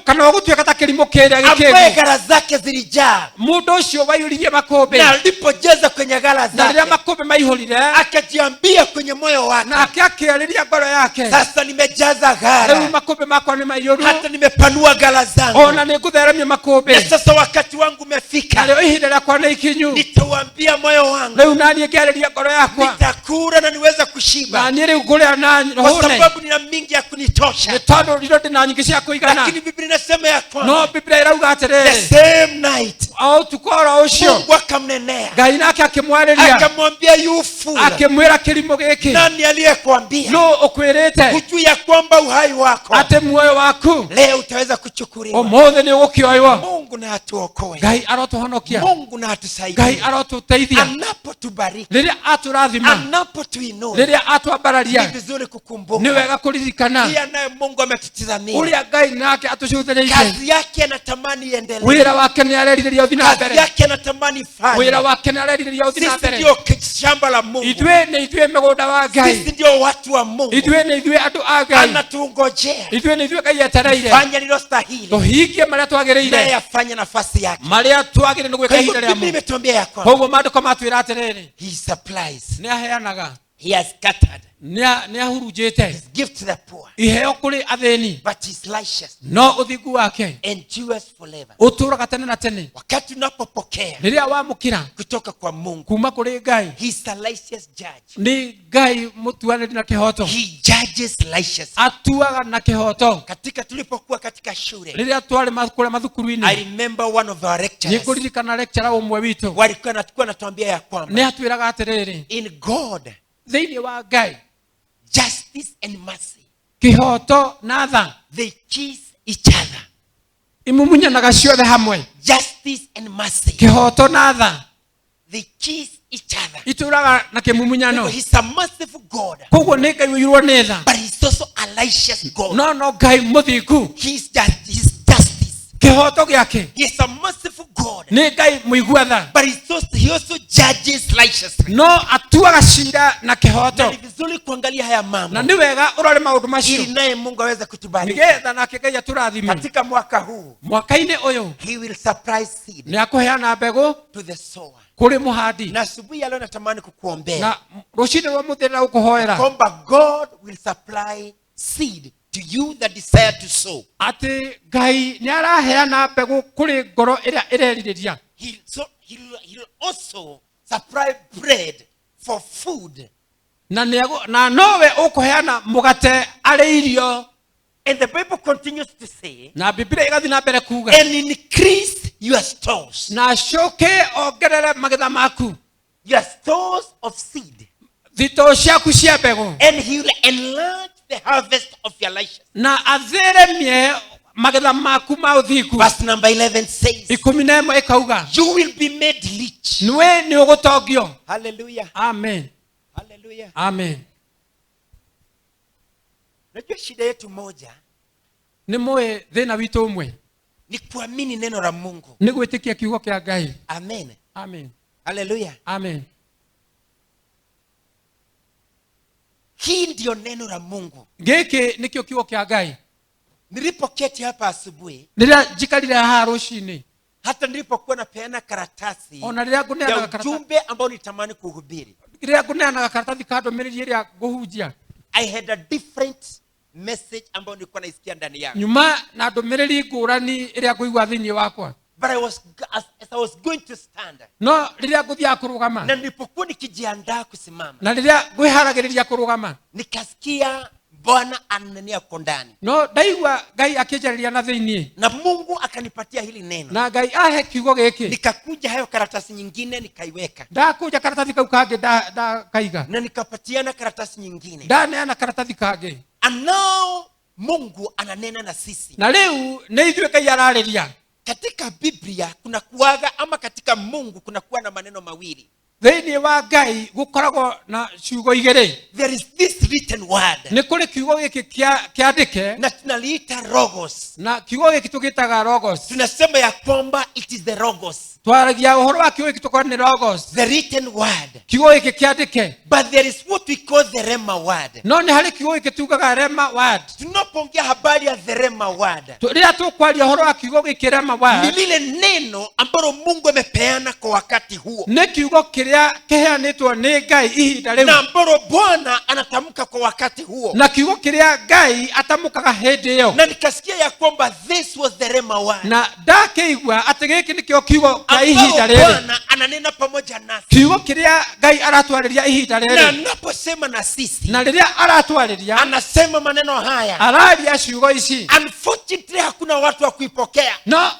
kana ũgũtuĩka ta kĩrimũ kĩrĩa ambaye gĩkĩgu, gara zake zilijaa, mũndũ ũcio waiyũririe makũmbĩ, na alipojaza kwenye gara na rĩrĩa zake makũmbĩ maihũrire, akajiambia kwenye moyo wake, nake akĩarĩria ngoro yake, sasa nimejaza rĩu gara, makũmbĩ makwa nĩ maiyũru, hata nimepanua gara zangu, ona nĩ ngũtheremia makũmbĩ, na sasa wakati wangu umefika, narĩo ihinda rĩakwa nĩ ikinyu, nitauambia moyo wangu, rĩu naniĩ ngĩarĩria ngoro yakwa, nitakula na niweze na kushiba, niĩ rĩu ngũrĩa na kwa hũne, sababu nina mingi ya kunitosha. nĩ tondũ ndĩro ndĩ na nyingĩ cia kũigana. Lakini Biblia inasema ya No kwamba Biblia ĩrauga the atĩrĩrĩ, same night au tukora ucio Mungu akamnenea, Ngai nake akimwarĩria akamwambia you fool, akimwĩra kĩrimũ gĩkĩ nani aliyekwambia no ũkwĩrĩte hujui ya kwamba uhai wako atĩ muoyo waku leo utaweza kuchukuliwa? ũmũthĩ nĩ ũgũkĩoywo? Mungu na atuokoe, Ngai arotũhonokia, Mungu na Ngai atusaidie, arotũteithia anapotubariki, rĩrĩa atũrathima, anapotuinua. rĩrĩa Ni atwambararia. vizuri Nĩ kukumbuka wega kũririkana pia naye Mungu ametutizamia, ũrĩa Ngai nake atũcũthĩrĩirie. kazi yake anatamani iendelee, Wĩra wake nĩ arerirĩria ũthiĩ na kazi mbere. yake anatamani Wĩra ifanye. wake nĩ arerirĩria ũthiĩ na Sisi mbere. ndio shamba la Mungu, Ithuĩ nĩ ithuĩ mũgũnda wa Ngai. sisi ndio watu wa Mungu, Ithuĩ nĩ ithuĩ andũ a Ngai. anatungojea Ithuĩ nĩ ithuĩ Ngai etereire fanya lilostahili, tũhingie marĩa naye twagĩrĩire, afanye nafasi yake. marĩa twagĩrĩire nĩ Kwa gwĩka hivyo ihinda Biblia rĩamo. imetuambia ya kwamba Koguo maandĩko matwĩra atĩrĩrĩ, he supplies, nĩ aheanaga, he has scattered nĩ ahurunjĩte his gift to the poor, iheo kũrĩ athĩni, but his righteousness no ũthingu wake endures forever. ũtũũraga tene na tene. Wakati unapopokea Rĩrĩa wamũkĩra kutoka kwa Mungu, kuma kũrĩ Ngai, he is a righteous judge, nĩ Ngai mũtuanĩri na kĩhoto, he judges righteously. atuaga na kĩhoto. Katika tulipokuwa katika shule, Rĩrĩa twarĩ kũrĩa I mathukuru-inĩ, remember one of our lecturers nĩngũririkana lecturer ũmwe witũ walikuwa natuambia ya kwamba nĩ atwĩraga atĩrĩrĩ, in God thĩinĩ wa Ngai justice and mercy kĩhoto na tha they kiss each other. imumunyanaga ciothe hamwe. Justice and mercy Kĩhoto na tha they kiss each other. itũũraga na kĩmumunyano. He's a merciful God, Koguo nĩ Ngai ũiyũrwo nĩ tha, but he's also a righteous God. no Ngai mũthingu. His justice, Kĩhoto gĩake he's a merciful God, nĩ Ngai mũigua tha, but he also judges righteously. no atuaga cira na Na kĩhoto. ni vizuri kuangalia haya Na mambo nĩ wega ũrore maũndũ macio ili naye Mungu aweze kutubariki. nĩgetha nake Ngai atũrathime. Katika mwaka huu Mwaka-inĩ ũyũ he will surprise seed nĩ akũheana mbegũ to the sower. kũrĩ mũhandi, Na asubuhi ya leo natamani kukuombea na rũcinĩ rwa mũthenya ũkũhoera kwamba God will supply seed to you that desire to sow. atĩ Ngai nĩ araheana mbegũ kũrĩ ngoro ĩrĩa ĩrerirĩria. He'll also supply bread for food. Na nowe ũkũheana mũgate arĩ irio. And the Bible continues to say, Na Biblia ĩgathiĩ na mbere kuuga, and increase your stores, na acoke ongerere magetha maku, your stores of seed, thitoo ciaku cia mbegũ, and he will enlarge the harvest of your righteousness. na atheremie magetha maku ma ũthingu. Verse number 11 says, 11 ĩkauga, you will be made rich. we nĩ ũgũtongio. Hallelujah. Amen, Hallelujah. amen. Najua shida yetu moja Nĩ mũĩ thĩna witũ ũmwe ni kuamini neno la Mungu. nĩ gwĩtĩkia kiugo kĩa Ngai. Amen. Amen, Hallelujah. amen. Hii ndio neno la Mungu. Gĩkĩ nĩkĩo kiugo kĩa Ngai. Nilipoketi hapa asubuhi, Rĩrĩa njikarire haha rũcinĩ, hata nilipokuwa napeana karatasi ona rĩrĩa ngũneanaga ya karatathi, ujumbe ambao nitamani kuhubiri, rĩrĩa ngũneanaga karatathi ka ndũmĩrĩri ĩrĩa ngũhunjia, I had a different message ambayo nilikuwa naisikia ndani yangu. nyuma na ndũmĩrĩri ngũrani ĩrĩa ngũigua thĩinĩ wakwa. But as I was going to stand, No rĩrĩa ngũthiaga kũrũgama, na nilipokuwa nikijiandaa kusimama, na rĩrĩa ngwĩharagĩrĩria kũrũgama, nikasikia Bwana ananenea kwa ndani, no ndaigua Ngai akĩnjarĩria na thĩinĩ, na Mungu akanipatia hili neno. na Ngai ahe kiugo gĩkĩ. Nikakuja hayo karatasi nyingine nikaiweka, Ndakũnja karatathi kau kangĩ ndakaiga, na nikapatiana karatasi nyingine, ndaneana karatathi kangĩ. and now Mungu ananena na sisi. Na rĩu nĩ ithuĩ Ngai ararĩria. Katika Biblia kuna kuwaga, ama katika Mungu kuna kuwa na maneno mawili. Thĩinĩ wa Ngai gũkoragwo na ciugo igĩrĩ. There is this written word, Nĩ kũrĩ kiugo gĩkĩ kĩandĩke, na tunaliita logos. na kiugo gĩkĩ tũgĩtaga logos. Tunasema ya kwamba it is the logos, Twaragia ũhoro wa kiugo gĩkĩ tũkorwo nĩ logos, the written word. kiugo gĩkĩ kĩandĩke. But there is what we call the rema word. No nĩ harĩ kiugo gĩkĩ tugaga rema word. Tunapoongea habari ya the rema word, Rĩrĩa tũkwaria ũhoro wa kiugo gĩkĩ rema ni word, lile neno ambalo Mungu amepeana kwa wakati huo, nĩ kiugo kĩrĩa kĩheanĩtwo nĩ Ngai ihinda na rĩu, ambalo Bwana anatamka kwa wakati huo. na kiugo kĩrĩa Ngai atamũkaga hĩndĩ ĩyo. Na nikasikia ya kwamba this was the rema word, Na ndakĩigua atĩ gĩkĩ nĩkĩo kiugo kĩa ambalo ihinda rĩrĩ, Bwana ananena pamoja nasi, kiugo kĩrĩa Ngai aratwarĩria ihinda na rĩrĩ. anaposema na sisi Na rĩrĩa aratwarĩria, anasema maneno haya. araria ciugo ici, Unfortunately hakuna watu wa kuipokea. no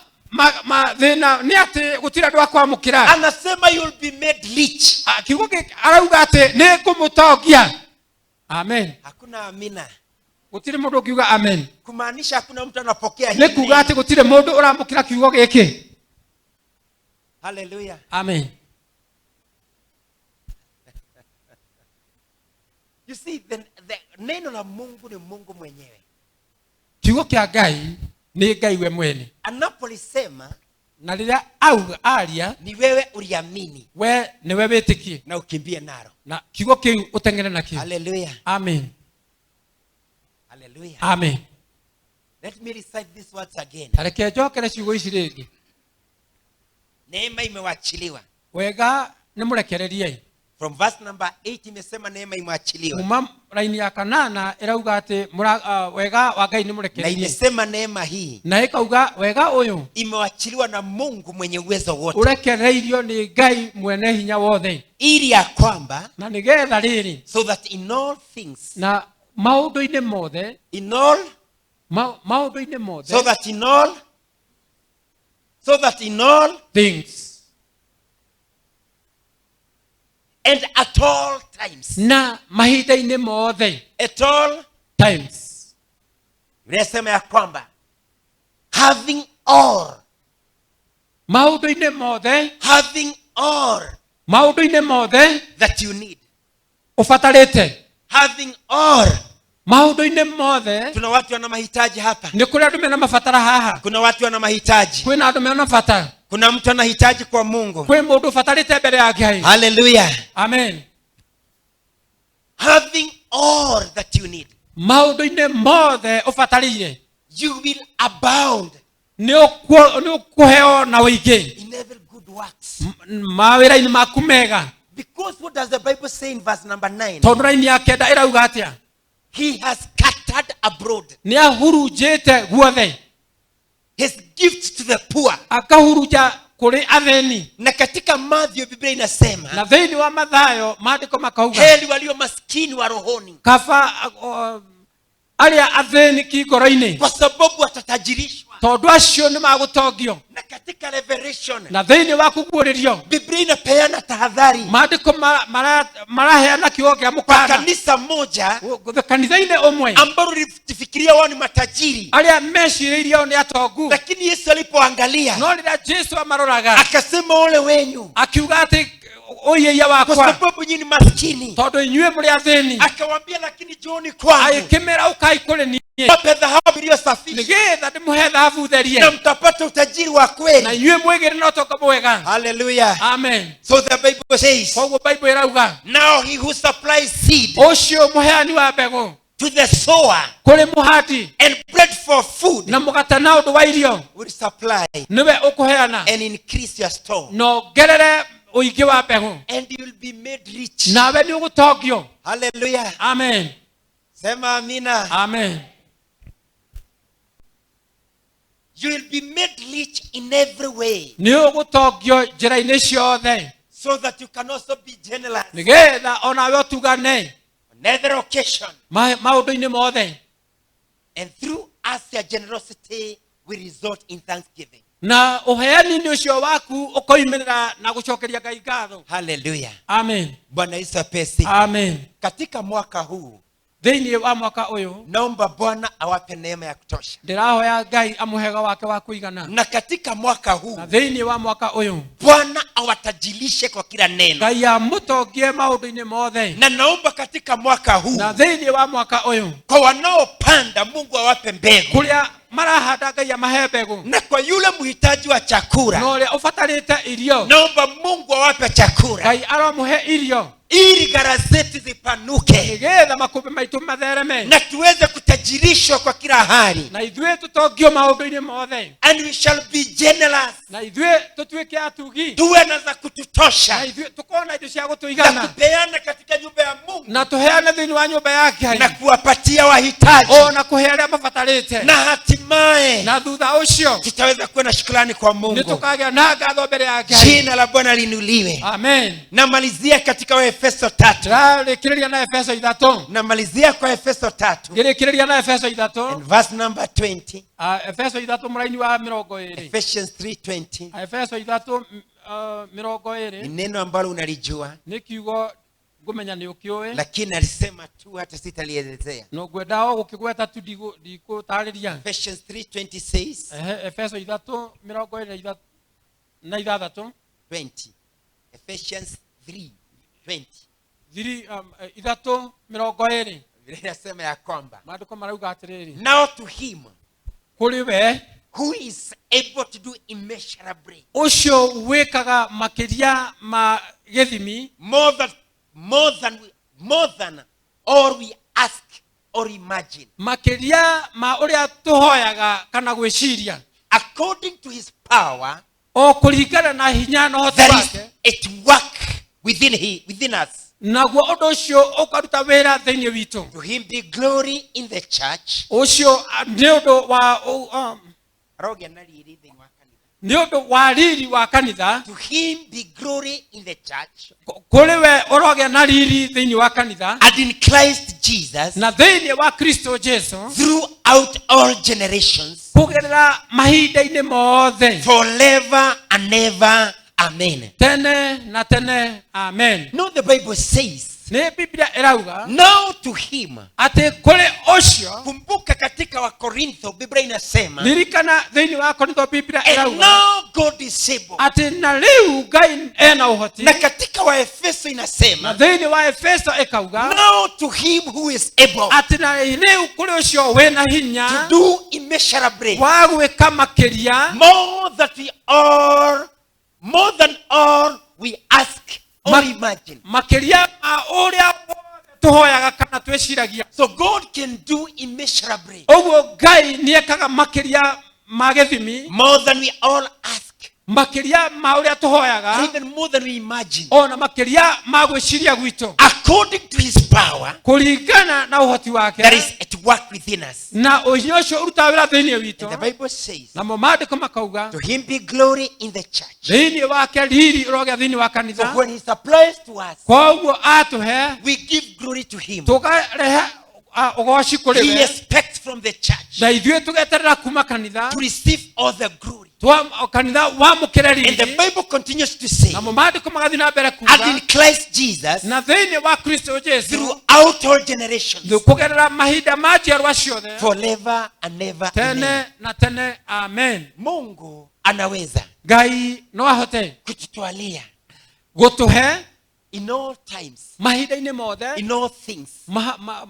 thina ni ati gutira ndwa kwamukira anasema you'll be made rich. kiugo arauga ati ni kumutongia. Amen. Hakuna amina. Gutire mundu kiuga amen. Kumaanisha hakuna mtu anapokea hii. Ni kuuga ati gutire mundu uramukira kiugo giki. Hallelujah. Amen. You see, the neno la Mungu ni Mungu mwenyewe. Kiugo kia Ngai ni Ngai we mwene. Anapolisema na riria auga aria ni wewe uliamini, we ni wewe witikie na ukimbie naro, na kiugo kiu utengene nakio. Hallelujah. Amen. Hallelujah. Amen. Let me recite these words again. Tareke jokere ciugo ici ringi. Neema imewachiliwa. Wega ni murekererie. From verse number 8 imesema neema imewachiliwa. Kuma laini ya 8 irauga ati wega wa Ngai ni murekererie. Na imesema neema hii na ikauga wega uyu imewachiliwa na Mungu mwenye uwezo wote. Urekereirio ni Ngai mwene hinya wothe. Ili ya kwamba na nigetha riri so that in all things, na maundu-ini mothe, in all maundu-ini mothe, so that in all things and at all times, na mahinda-ini mothe, at all times, inasema ya kwamba having all, maundu-ini mothe, having all maundu-ini mothe that you need, ufatarite, having all. Maundu-ini mothe. Tuna watu wana mahitaji hapa. Ni kule andu mena mafatara haha. Kuna watu wana mahitaji. Kwina andu mena mafatara. Kuna mtu anahitaji kwa Mungu. Kwe mundu ufatarite mbele ya Ngai. Hallelujah. Amen. Having all that you need, maundu-ini mothe ufatarire, you will abound ni ukuheo na uingi in every good works. mawira-ini maku mega. Because what does the Bible say in verse number 9? Tondu raini ya 9 irauga atia? He has scattered abroad Ni ahurunjite guothe his gifts to the poor. Akahurunja kuri atheni. Na katika Mathayo Biblia inasema, na thĩinĩ wa Mathayo maandĩko makauga, heri walio maskini wa rohoni, kaba aria athĩni kĩngoro-inĩ, kwa sababu watatajirishwa. Tondu acio nĩ magũtongio. Na katika Revelation, na thĩinĩ wa kuguũrĩrio, Biblia inapeana tahadhari. maandĩko maraheana kiugo kĩa mũkana. Kanisa moja kanitha-inĩ ũmwe ambalo lilifikiria wao ni matajiri, aria mecirĩirie o nĩ atongu, lakini Yesu alipoangalia no rĩrĩa Jesu amaroraga akasema ole wenyu, akiuga atĩ ũyĩia kwa wakwa, sababu nyinyi maskini. tondũ inyuĩ mũrĩ athĩni, Akawaambia lakini njooni kwangu, agĩkĩmera ũkai kũrĩ niĩ, wape dhahabu iliyosafishwa, nĩgetha ndĩmũhe thahabu therie, na mtapata utajiri wa na kweli. inyuĩ mwĩgĩre na ũtonga mwega. Hallelujah. Amen. So the Bible says, Koguo Bible ĩrauga, now he who supplies seed ũcio mũheani wa mbegũ to the sower kũrĩ mũhandi and bread for food na mũgate na ũndũ wa irio, will supply nĩwe ũkũheana and increase your store, na ongerere ũingĩ wa mbegũ, and you will be made rich. nawe nĩ ũgũtongio. Hallelujah. Amen. Sema amina. Amen. You will be made rich in every way, nĩ ũgũtongio njĩra-inĩ ciothe, so that you can also be generous nĩgetha onawe ũtugane on every occasion, maũndũ-inĩ mothe, and through us your generosity will result in thanksgiving. na ũheani-inĩ ũcio waku ũkoimĩrĩra na gũcokeria Ngai ngatho. Hallelujah. Amen. Bwana Yesu apesi. Amen. Katika mwaka huu Thĩinĩ wa mwaka ũyũ, naomba Bwana awape neema ya kutosha, ndĩrahoya Ngai amũhega wake wa kũigana. na katika mwaka huu Na thĩinĩ wa mwaka ũyũ, Bwana awatajilishe kwa kila neno, Ngai amũtongie maũndũ-inĩ mothe. na naomba katika mwaka huu Na thĩinĩ wa mwaka ũyũ, kwa wanaopanda Mungu awape mbegu, kũrĩa marahanda Ngai amahe mbegũ, na kwa yule mhitaji wa na chakula ũrĩa ũbatarĩte irio, naomba Mungu awape chakula, Ngai aromũhe irio, ili gara zetu zipanuke nĩgetha makũmbĩ maitũ mathereme, na tuweze kutajirishwa kwa kila hali, na ithuĩ tũtongio maũndũ-inĩ mothe, and we shall be generous, na ithuĩ tũtuĩke atugi, tuwe na za na kututosha ithuĩ tũkorwo na indo cia za gũtũigana, kupeana katika katika nyumba ya Mungu na tuheane thĩinĩ wa nyũmba ya Ngai na kuwapatia wahitaji na kũhe arĩa mabatarĩte, na hatimaye na thutha ũcio tutaweza kuwa na shukrani kwa Mungu. nĩtũkagĩa na ngatho mbere ya Ngai. Jina la Bwana linuliwe. Amen. Namalizia katika Waefeso 3. Tũrarĩkĩrĩria na Efeso 3. Namalizia kwa Efeso 3 ngĩrĩkĩrĩria na Efeso 3. and verse number 20. Efeso 3 mũraini wa 20. Ephesians 3:20. Efeso 3 20. Ni neno ambalo unalijua, nĩ kiugo ngũmenya nĩ ũkĩũĩ, lakini alisema tu hata sitalielezea. no ngwenda o gũkĩgweta tu ndikũtarĩria. Ephesians 3:20 says Efeso 3 na 6. 20. Ephesians 3:20. 3:20. Biblia inasema ya kwamba maandĩko marauga atĩrĩrĩ, now to him kũrĩ we who is able to do immeasurably ũcio wĩkaga makĩria ma gĩthimi more than all we ask or imagine, makĩria ma ũrĩa tũhoyaga kana gwĩciria, according to his power o kũringana na hinya na ũhoti that is wake, at work within us. naguo ũndũ ũcio ũkaruta wĩra thĩinĩ witũ. To him be glory in the church. Ũcio nĩ ũndũ wa nĩ ũndũ wa riri wa kanitha. To him be glory in the church Kũrĩ we ũrogĩa na riri thĩinĩ wa kanitha, and in Christ Jesus na thĩinĩ wa Kristo Jesu throughout all generations, kũgerera mahinda-inĩ mothe, forever and ever. Amen. tene na tene. Amen. No, the Bible says Nĩ Biblia ĩrauga now to him. atĩ kũrĩ ũcio, Kumbuka katika Wakorintho Biblia inasema ririkana thĩinĩ wa Korintho Biblia and ĩrauga now God is able. atĩ na rĩu Ngai ena ũhoti, Na katika Waefeso na inasema thĩinĩ wa Efeso ĩkauga now to him who is able atĩ na rĩu kũrĩ ũcio wĩna to hinya do immeasurably wa gwĩka makĩria more than all we ask or imagine. makĩria ma ũrĩa tũhoyaga kana twĩciragia. So God can do immeasurably Ũguo Ngai nĩekaga makĩria ma gĩthimi, more than we all ask, makĩria ma ũrĩa or tũhoyaga, even more than we imagine, ona makĩria ma gwĩciria gwitũ, according to his power kũringana na ũhoti wake, that is at work within us. na ũhinya ũcio ũrutaga wĩra thĩinĩ And the witũ. Bible says Namo maandĩko makauga to him be glory in the church. thĩinĩ wake riri ũrogĩa thĩinĩ wa So kanitha. when he supplies to us, Koguo atũhe we give glory to him. tũkarehe ũgoci kũrĩ He we, expects from the church na ithuĩ tũgeterera kuma kanitha, to receive all the glory. kanitha wamũkĩre And the riri. Bible continues to say, Namo maandĩko magathiĩ na mbere and kuuga in Christ Jesus na thĩinĩ wa Kristo Jesu throughout all generations, kũgerera mahinda ma njiarwa ciothe, forever and ever. Amen. tene na tene. Amen. Mungu anaweza Ngai no ahote kututwalia gũtũhe in all times, mahinda-inĩ mothe, in all things.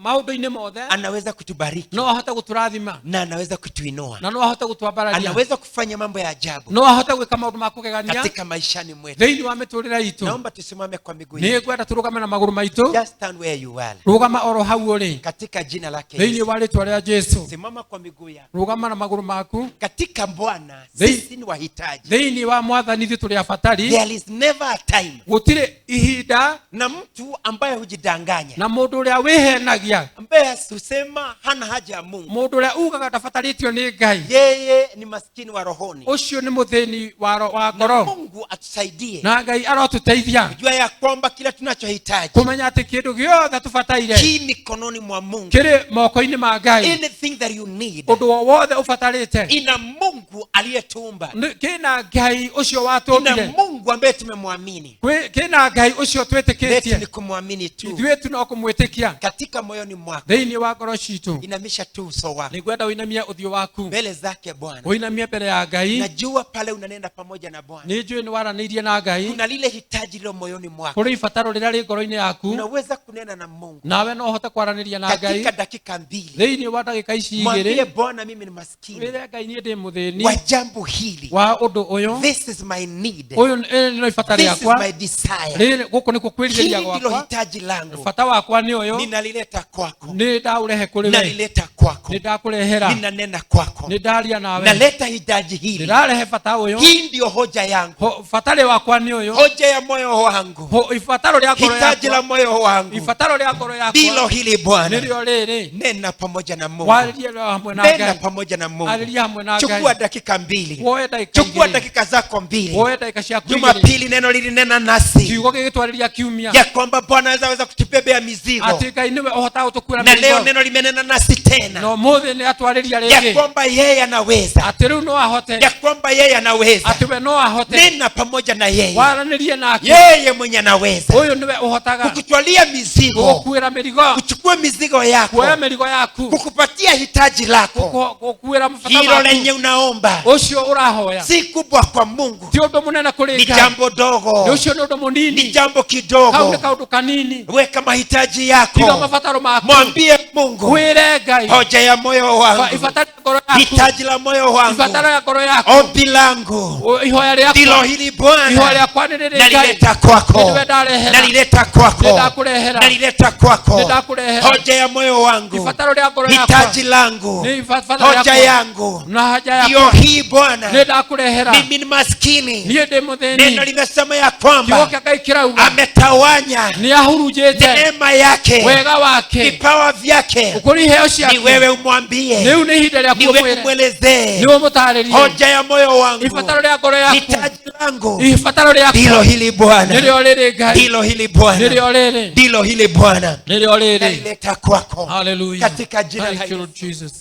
maũndũ-inĩ mothe, Anaweza kutubariki no ahote gũtũrathima, na anaweza kutuinua, na no ahote gũtwambararia, anaweza kufanya mambo ya ajabu no ahote gwĩka maũndũ ma kũgegania katika maishani mwetu. thĩinĩ wa mĩtũrĩre itũ. Naomba tusimame kwa miguu yetu. Nĩ ngwenda tũrũgame na magũrũ maitũ. Just stand where you are. Rũgama oro hau ũrĩ Katika jina lake thĩinĩ Yesu. wa rĩtwa rĩa Jesu. Simama kwa miguu yako. Rũgama na magũrũ maku. Katika Bwana Thĩ- sisi ni wahitaji. Thĩinĩ wa Mwathani ithuĩ tũrĩ abatari. There is never a time. Gũtirĩ ihinda Na mtu ambaye hujidanganya, na mũndũ ũrĩa wĩhenagia, ambaye husema hana haja ya Mungu, mũndũ ũrĩa ugaga ndabatarĩtio nĩ Ngai, yeye ni maskini wa rohoni. ũcio nĩ mũthĩni wa Na ngoro, Mungu atusaidie na Ngai arotũteithia kujua ya kwamba kila tunachohitaji kũmenya atĩ kĩndũ gĩothe tũbataire ki mikononi mwa Mungu. kĩrĩ moko-inĩ ma Ngai. Anything that you need, Ũndũ o wothe ũbatarĩte ina Mungu aliyetuumba, kĩna Ngai ũcio ina watũmbire, Mungu ambaye tumemwamini. kĩna Ngai ũcio Letu twĩtĩkĩtie, ni kumwamini tu ithuĩ tu no kũmwĩtĩkia katika moyoni mwako. thĩinĩ wa ngoro citũ. Inamisha tu uso wako Nĩ ngwenda ũinamie ũthiũ waku mbele zake Bwana. ũinamie mbere ya Ngai. Najua pale unanenda pamoja na Bwana, Nĩ njũĩ nĩ waranĩirie na Ngai, kuna lile hitaji lilo moyoni mwako, kũrĩ ibataro rĩrĩa rĩ ngoro-inĩ yaku, unaweza kunena na Mungu nawe no ũhote kwaranĩria na Ngai katika dakika 2. thĩinĩ wa ndagĩka ici Mwambie 2. Bwana, mimi ni maskini Rĩrĩa Ngai niĩ ndĩ mũthĩni wa jambo hili. wa ũndũ ũyũ, This is my need. ũyũ nĩ ibata This is rĩakwa, my desire. gũkũ nĩkuo kwĩrirĩria Hili ndilo gwakwa, hitaji langu, bata wakwa nĩ ũyũ, ninalileta kwako, nĩ ndaũrehe kũrĩ we, nalileta kwako. kwako, nidakurehera, ninanena kwako, nidaria nawe, naleta hitaji hili. ndirarehe bata uyu. Hii ndio hoja yangu, fatale wakwa ni uyu, hoja ya moyo wangu, ifataro lya ngoro hitaji la yakwa, moyo wangu ifataro lya ngoro yakwa ndilo hili Bwana. nilio riri. Nena pamoja na Mungu, Walilia hamwe na nena Ngai, pamoja na Mungu. alilia hamwe na Ngai. Chukua dakika 2, Woe dakika chukua 2, dakika zako 2. woe dakika cia kuigiri. Jumapili neno lilinena nasi Kiugo gigitwariria kiumia ya kwamba Bwana anaweza kutubebea mizigo, ati Ngai niwe ohota utukwira na leo mizigo. neno limenena nasi tena No muthi ni atwariria ya ringi kwamba yeye anaweza, ati riu no ahote, ya kwamba yeye anaweza. ati we no ahote. Nena pamoja na yeye, Waranirie nake, yeye mwenye anaweza uyu niwe uhotaga kukutwalia mizigo, gukuira mirigo, kuchukua mizigo yako, kuoya mirigo yaku, kukupatia hitaji lako. gukuira mabata Hilo maku. lenye unaomba Ucio urahoya si kubwa kwa Mungu, ti undu munene kuri ni Ngai, jambo dogo, ni ucio ni undu ni munini, jambo kau kidogo. ni kaundu kanini. Weka mahitaji Iga yako, mabataro maku, mwambie Mungu wire Ngai hoja ya moyo wangu, ifataro ya ngoro yaku, hitaji la moyo wangu, ifataro ya ngoro yaku, ombi langu ihoya ndilo riakwa, hili ihoya Bwana. riakwa ni riri Ngai, Nalileta kwako, niwe ndarehera, nalileta kwako, nidakurehera, nalileta kwako, nidakurehera. hoja ya moyo wangu, Ifataro ya ngoro yakwa, hitaji langu, ni ifataro hoja yakwa, yangu na haja ndiyo yakwa, hii Bwana. nidakurehera. Mimi ni maskini, Niĩ ndĩ mũthĩni, neno limesema ya kiugo kwamba kĩa Ngai kĩrauga ametawanya nĩ ahurunjĩte neema yake, wega wake vipawa vyake. kũrĩ iheo Ni ciake. wewe umwambie, Rĩu nĩ ihinda rĩa ni wewe kũmwĩra, umwelezee nĩ ũmũtaarĩrie hoja ya moyo wangu, ibataro rĩa ngoro yaku, hitaji langu ibataro rĩaku ndilo hili Bwana, nĩrĩo rĩrĩ Ngai, ndilo hili Bwana, nĩrĩo rĩrĩ, ndilo hili Bwana. nĩrĩo rĩrĩ. Nalileta kwako Hallelujah. katika jina la Thank you, Yesu. Lord Jesus.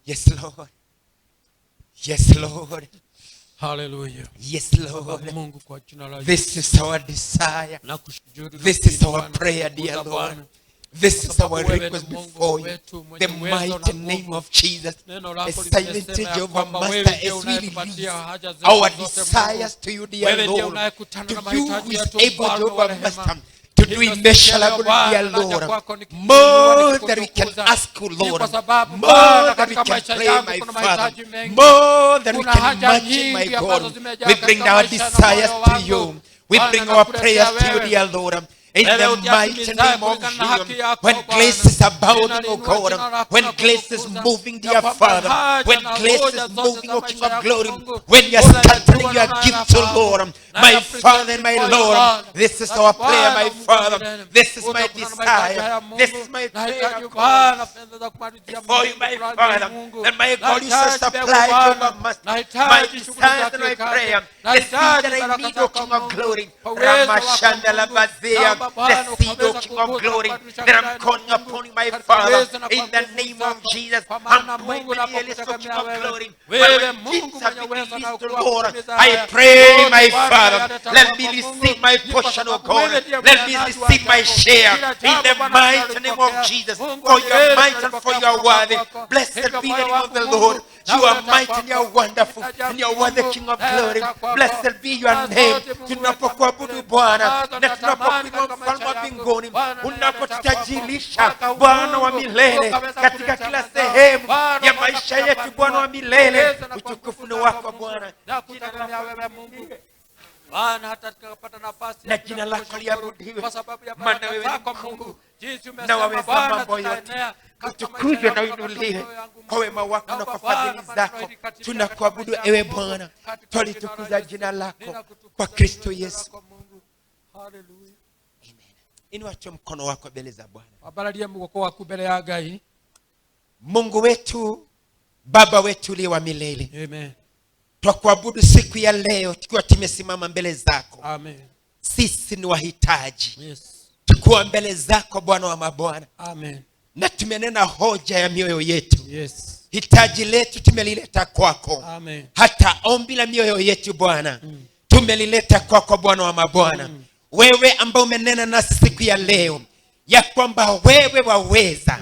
Yes Lord, yes Lord, Hallelujah. yes Lord. Mungu kwa jina la Yesu. This is our desire, Nakushukuru this is our Bwana, prayer, dear Bwana. Lord. This is our request before you. The mighty name of Jesus. Neno A lako silent limesema ya Jehovah kwamba Master, wewe ndiye as we unayetupatia release haja zetu our zote, desires Mungu. to you, dear Wewe ndiye Lord, unayekutana na to you mahitaji who is yetu, able, Mfalme wa Jehovah rehema. Master, to do Hivyo immeasurable, Bwana, dear naja Lord, kwako nikiinua, more than we can nikikutukuza. ask, Ni Lord, kwa sababu more Bwana, than we katika can maisha pray, yangu my kuna Father, mahitaji mengi. more than we Kuna can haja imagine, my nyingi ambazo God. zimejaa We bring katika our maisha na desires moyo to wangu. you. We Bwana, bring our nakuletea prayers to you, wewe. dear Lord. In Wewe the utimizaye mighty name of kulingana na haki Jesus, yako, when Bwana. grace is abounding, Ninainua oh God, jina lako when na grace is kutukuza. moving, Ya dear kwamba Father, haja when na grace hoja is zote moving, za oh maisha King of yako, glory, Mungu. when you're Unayajua scattering na your gift, oh unayafahamu. Lord, Na my yapresent Father and my before you, Lord, Lord. this is Na our prayer, Bwana, my Mungu Father, milele. this is my Utakutana na mahitaji haya, desire, Mungu. this is my Nahitaji prayer, God. Bwana fedha za kumalizia For you, my mradi Father, Mungu. that my God is Nahitaji supply, mbegu Bwana. Jehovah Master, my Nahitaji shughuli desires zake and my kazi. prayer, the seed Nahitaji that I baraka need, O zako, King of Mungu. glory, Kwa uwezo wako, Ramashanda Mungu. Labazea, Naomba Bwana the seed, O ukaweza King of kukuza glory, kubadilisha that I'm ndani calling ya Mungu. upon you, my Katika Father, uwezo na in kwa the nguvu name of zako. Jesus. Kwa maana I'm Mungu going to be a King napokutegemea of wewe. glory. Wewe When Mungu things have mwenye been uwezo na released, O kuwa Lord, kutimiza I haya. pray, Yote my Bwana Father, yaleta let kwa me Mungu. receive my Ni kwa portion, O sababu God. wewe ndiye Let me mwenyeji wa receive my jambo. share Kila in jambo the Bwana mighty name of tunalipokea. Jesus. Mungu For your milele might and for tunalipokea your kutoka worthy. kwako. Blessed Hivyo be moyo the name of wangu the Mungu, Lord. You are nauleta mighty and you are kwako. wonderful Ajabu and you are worthy, Mungu, King of nauleta glory. kwako. Blessed be your Na name. zote Mungu Tunapokuabudu wetu Bwana ambazo na natamani tunapokuinua katika mfalme wa maisha yangu. mbinguni, Bwana, unapotutajirisha mwaka huu Bwana wa Mungu, milele ukaweza katika kuleta kila mazao. sehemu Bwana, ya ukaweza maisha yetu, kuyapanua. Bwana wa milele, Uweza na kwa utukufu ni nguvu wako zako, Bwana. Mungu. Na kutegemea wewe Mungu. Bwana, hata tukapata nafasi Na ya jina lako kushukuru liabudiwe. kwa sababu ya Maana baraka wewe ni zako mkuu. Mungu. Jinsi Na umesema waweza Bwana, mambo yote. tutaenea katika Utukuzwe maisha na yangu, katika uinuliwe moyo wangu, kwa wema Mungu. wako na Naomba kwa fadhili Bwana, zako. maneno katika Tunakuabudu maisha ewe yangu, Bwana, katika twalitukuza jina la jina Yesu. lako Ninakutukuza kwa Kristo jina Yesu. lako, Mungu. Hallelujah. Inua tu mkono wako mbele za Bwana. Wabaralie mgoko waku mbele ya Ngai. Mungu wetu, Baba wetu uliye wa milele, Amen. twakuabudu siku ya leo tukiwa tumesimama mbele zako. Amen. Sisi ni wahitaji, Yes. tukiwa mbele zako Bwana wa mabwana, Amen. na tumenena hoja ya mioyo yetu. Yes. Hitaji letu tumelileta kwako. Amen. Hata ombi la mioyo yetu Bwana tumelileta kwako Bwana wa mabwana. Wewe ambao umenena nasi siku ya leo ya kwamba wewe waweza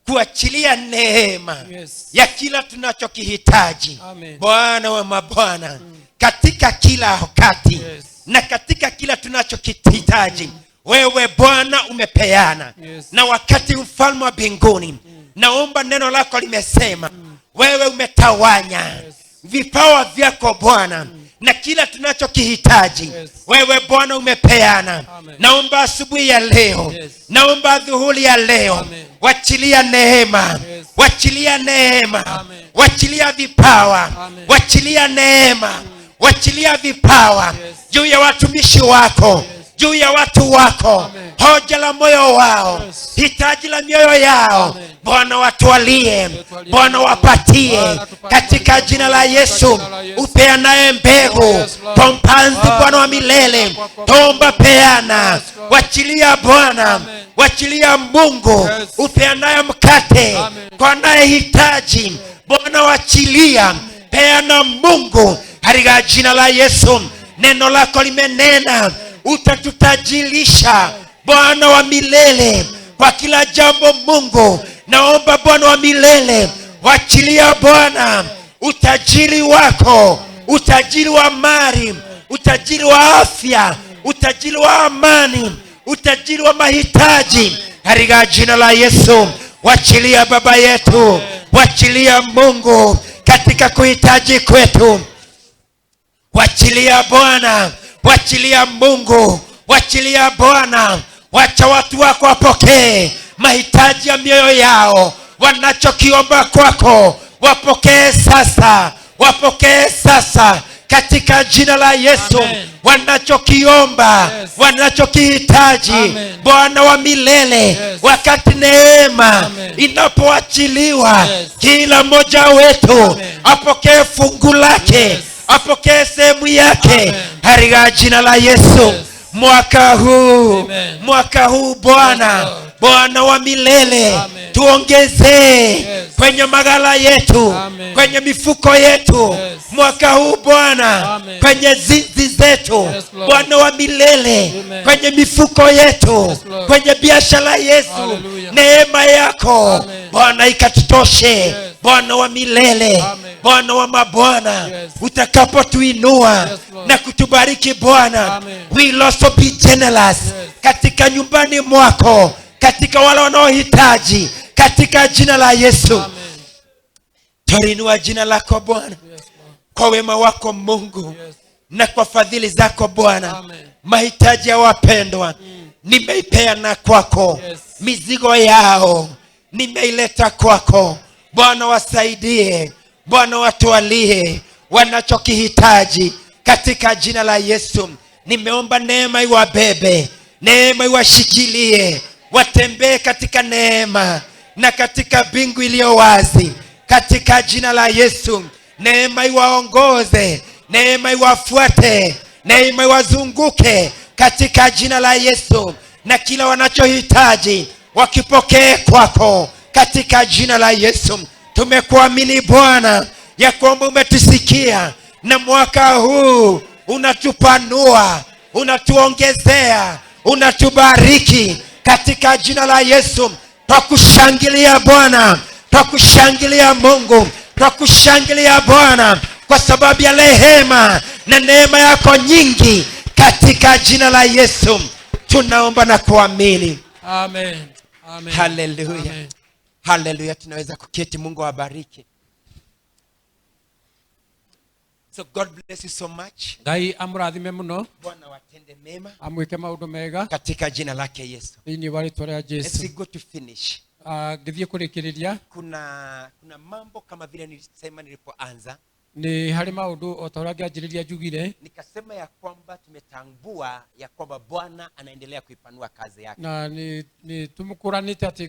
kuachilia neema Yes. ya kila tunachokihitaji Amen. Bwana wa mabwana, katika kila wakati. Yes. Na katika kila tunachokihitaji wewe Bwana umepeana. Yes. Na wakati mfalme wa mbinguni, naomba neno lako limesema wewe umetawanya vipawa vyako Bwana, na kila tunachokihitaji wewe Bwana umepeana. Naomba asubuhi ya leo, naomba dhuhuri ya leo, wachilia neema, wachilia neema, wachilia vipawa, wachilia neema, wachilia vipawa juu ya watumishi wako, juu ya watu wako. Hoja la moyo wao, hitaji la mioyo yao Bwana watwalie, Bwana wapatie katika jina la Yesu. Upeanaye mbegu kwa mpanzi Bwana wa milele, tomba peana, wachilia Bwana, wachilia Mungu. Upeanaye mkate kwa anayehitaji Bwana, wachilia, peana Mungu katika jina la Yesu. Neno lako limenena utatutajilisha Bwana wa milele kwa kila jambo. Mungu naomba Bwana wa milele, wachilia Bwana utajiri wako, utajiri wa mali, utajiri wa afya, utajiri wa amani, utajiri wa mahitaji katika jina la Yesu. Wachilia Baba yetu, wachilia Mungu katika kuhitaji kwetu. Wachilia Bwana, wachilia Mungu, wachilia Bwana. Wacha watu wako wapokee mahitaji ya mioyo yao, wanachokiomba kwako wapokee sasa, wapokee sasa katika jina la Yesu. Wanachokiomba, wanachokihitaji Bwana wa milele, wakati neema inapoachiliwa, kila mmoja wetu apokee fungu lake, apokee sehemu yake katika jina la Yesu. Mwaka huu Bwana, Bwana wa milele, tuongezee kwenye magala yetu, kwenye mifuko yetu. Mwaka huu Bwana, kwenye zizi zetu, Bwana wa milele, kwenye mifuko yetu, kwenye biashara yetu. Neema yako Bwana ikatutoshe, Bwana wa milele, Bwana wa mabwana. Utakapotuinua na kutubariki Bwana, we also be generous katika nyumbani mwako, katika wale wanaohitaji, katika jina la Yesu. Tuinua jina lako Bwana, kwa wema wako Mungu, na kwa fadhili zako Bwana. Mahitaji ya wapendwa nimeipeana kwako, mizigo yao nimeileta kwako Bwana. Wasaidie Bwana, watwalie wanachokihitaji katika jina la Yesu. Nimeomba neema iwabebe, neema iwashikilie, watembee katika neema na katika mbingu iliyo wazi katika jina la Yesu. Neema iwaongoze, neema iwafuate, neema iwazunguke katika jina la Yesu, na kila wanachohitaji wakipokee kwako katika jina la Yesu. Tumekuamini Bwana ya kwamba umetusikia, na mwaka huu unatupanua, unatuongezea, unatubariki katika jina la Yesu. Twakushangilia Bwana, twakushangilia Mungu, twakushangilia Bwana kwa sababu ya rehema na neema yako nyingi katika jina la Yesu. Tunaomba na kuamini. Amen. Amen. Hallelujah. Hallelujah. Tunaweza kuketi. Mungu awabariki. So God bless you so much. Ngai amurathime muno. Bwana watende mema. Amwike maundu mega katika jina lake Yesu. Ini wali tore Yesu. Let's go to finish. Githie kurikiriria. Kuna mambo kama vile nilisema nilipoanza. Ni hari maundu otoragia njiriria jugire. Nikasema ya kwamba tumetambua ya kwamba Bwana anaendelea kuipanua kazi yake. Na ni tumukuranite ati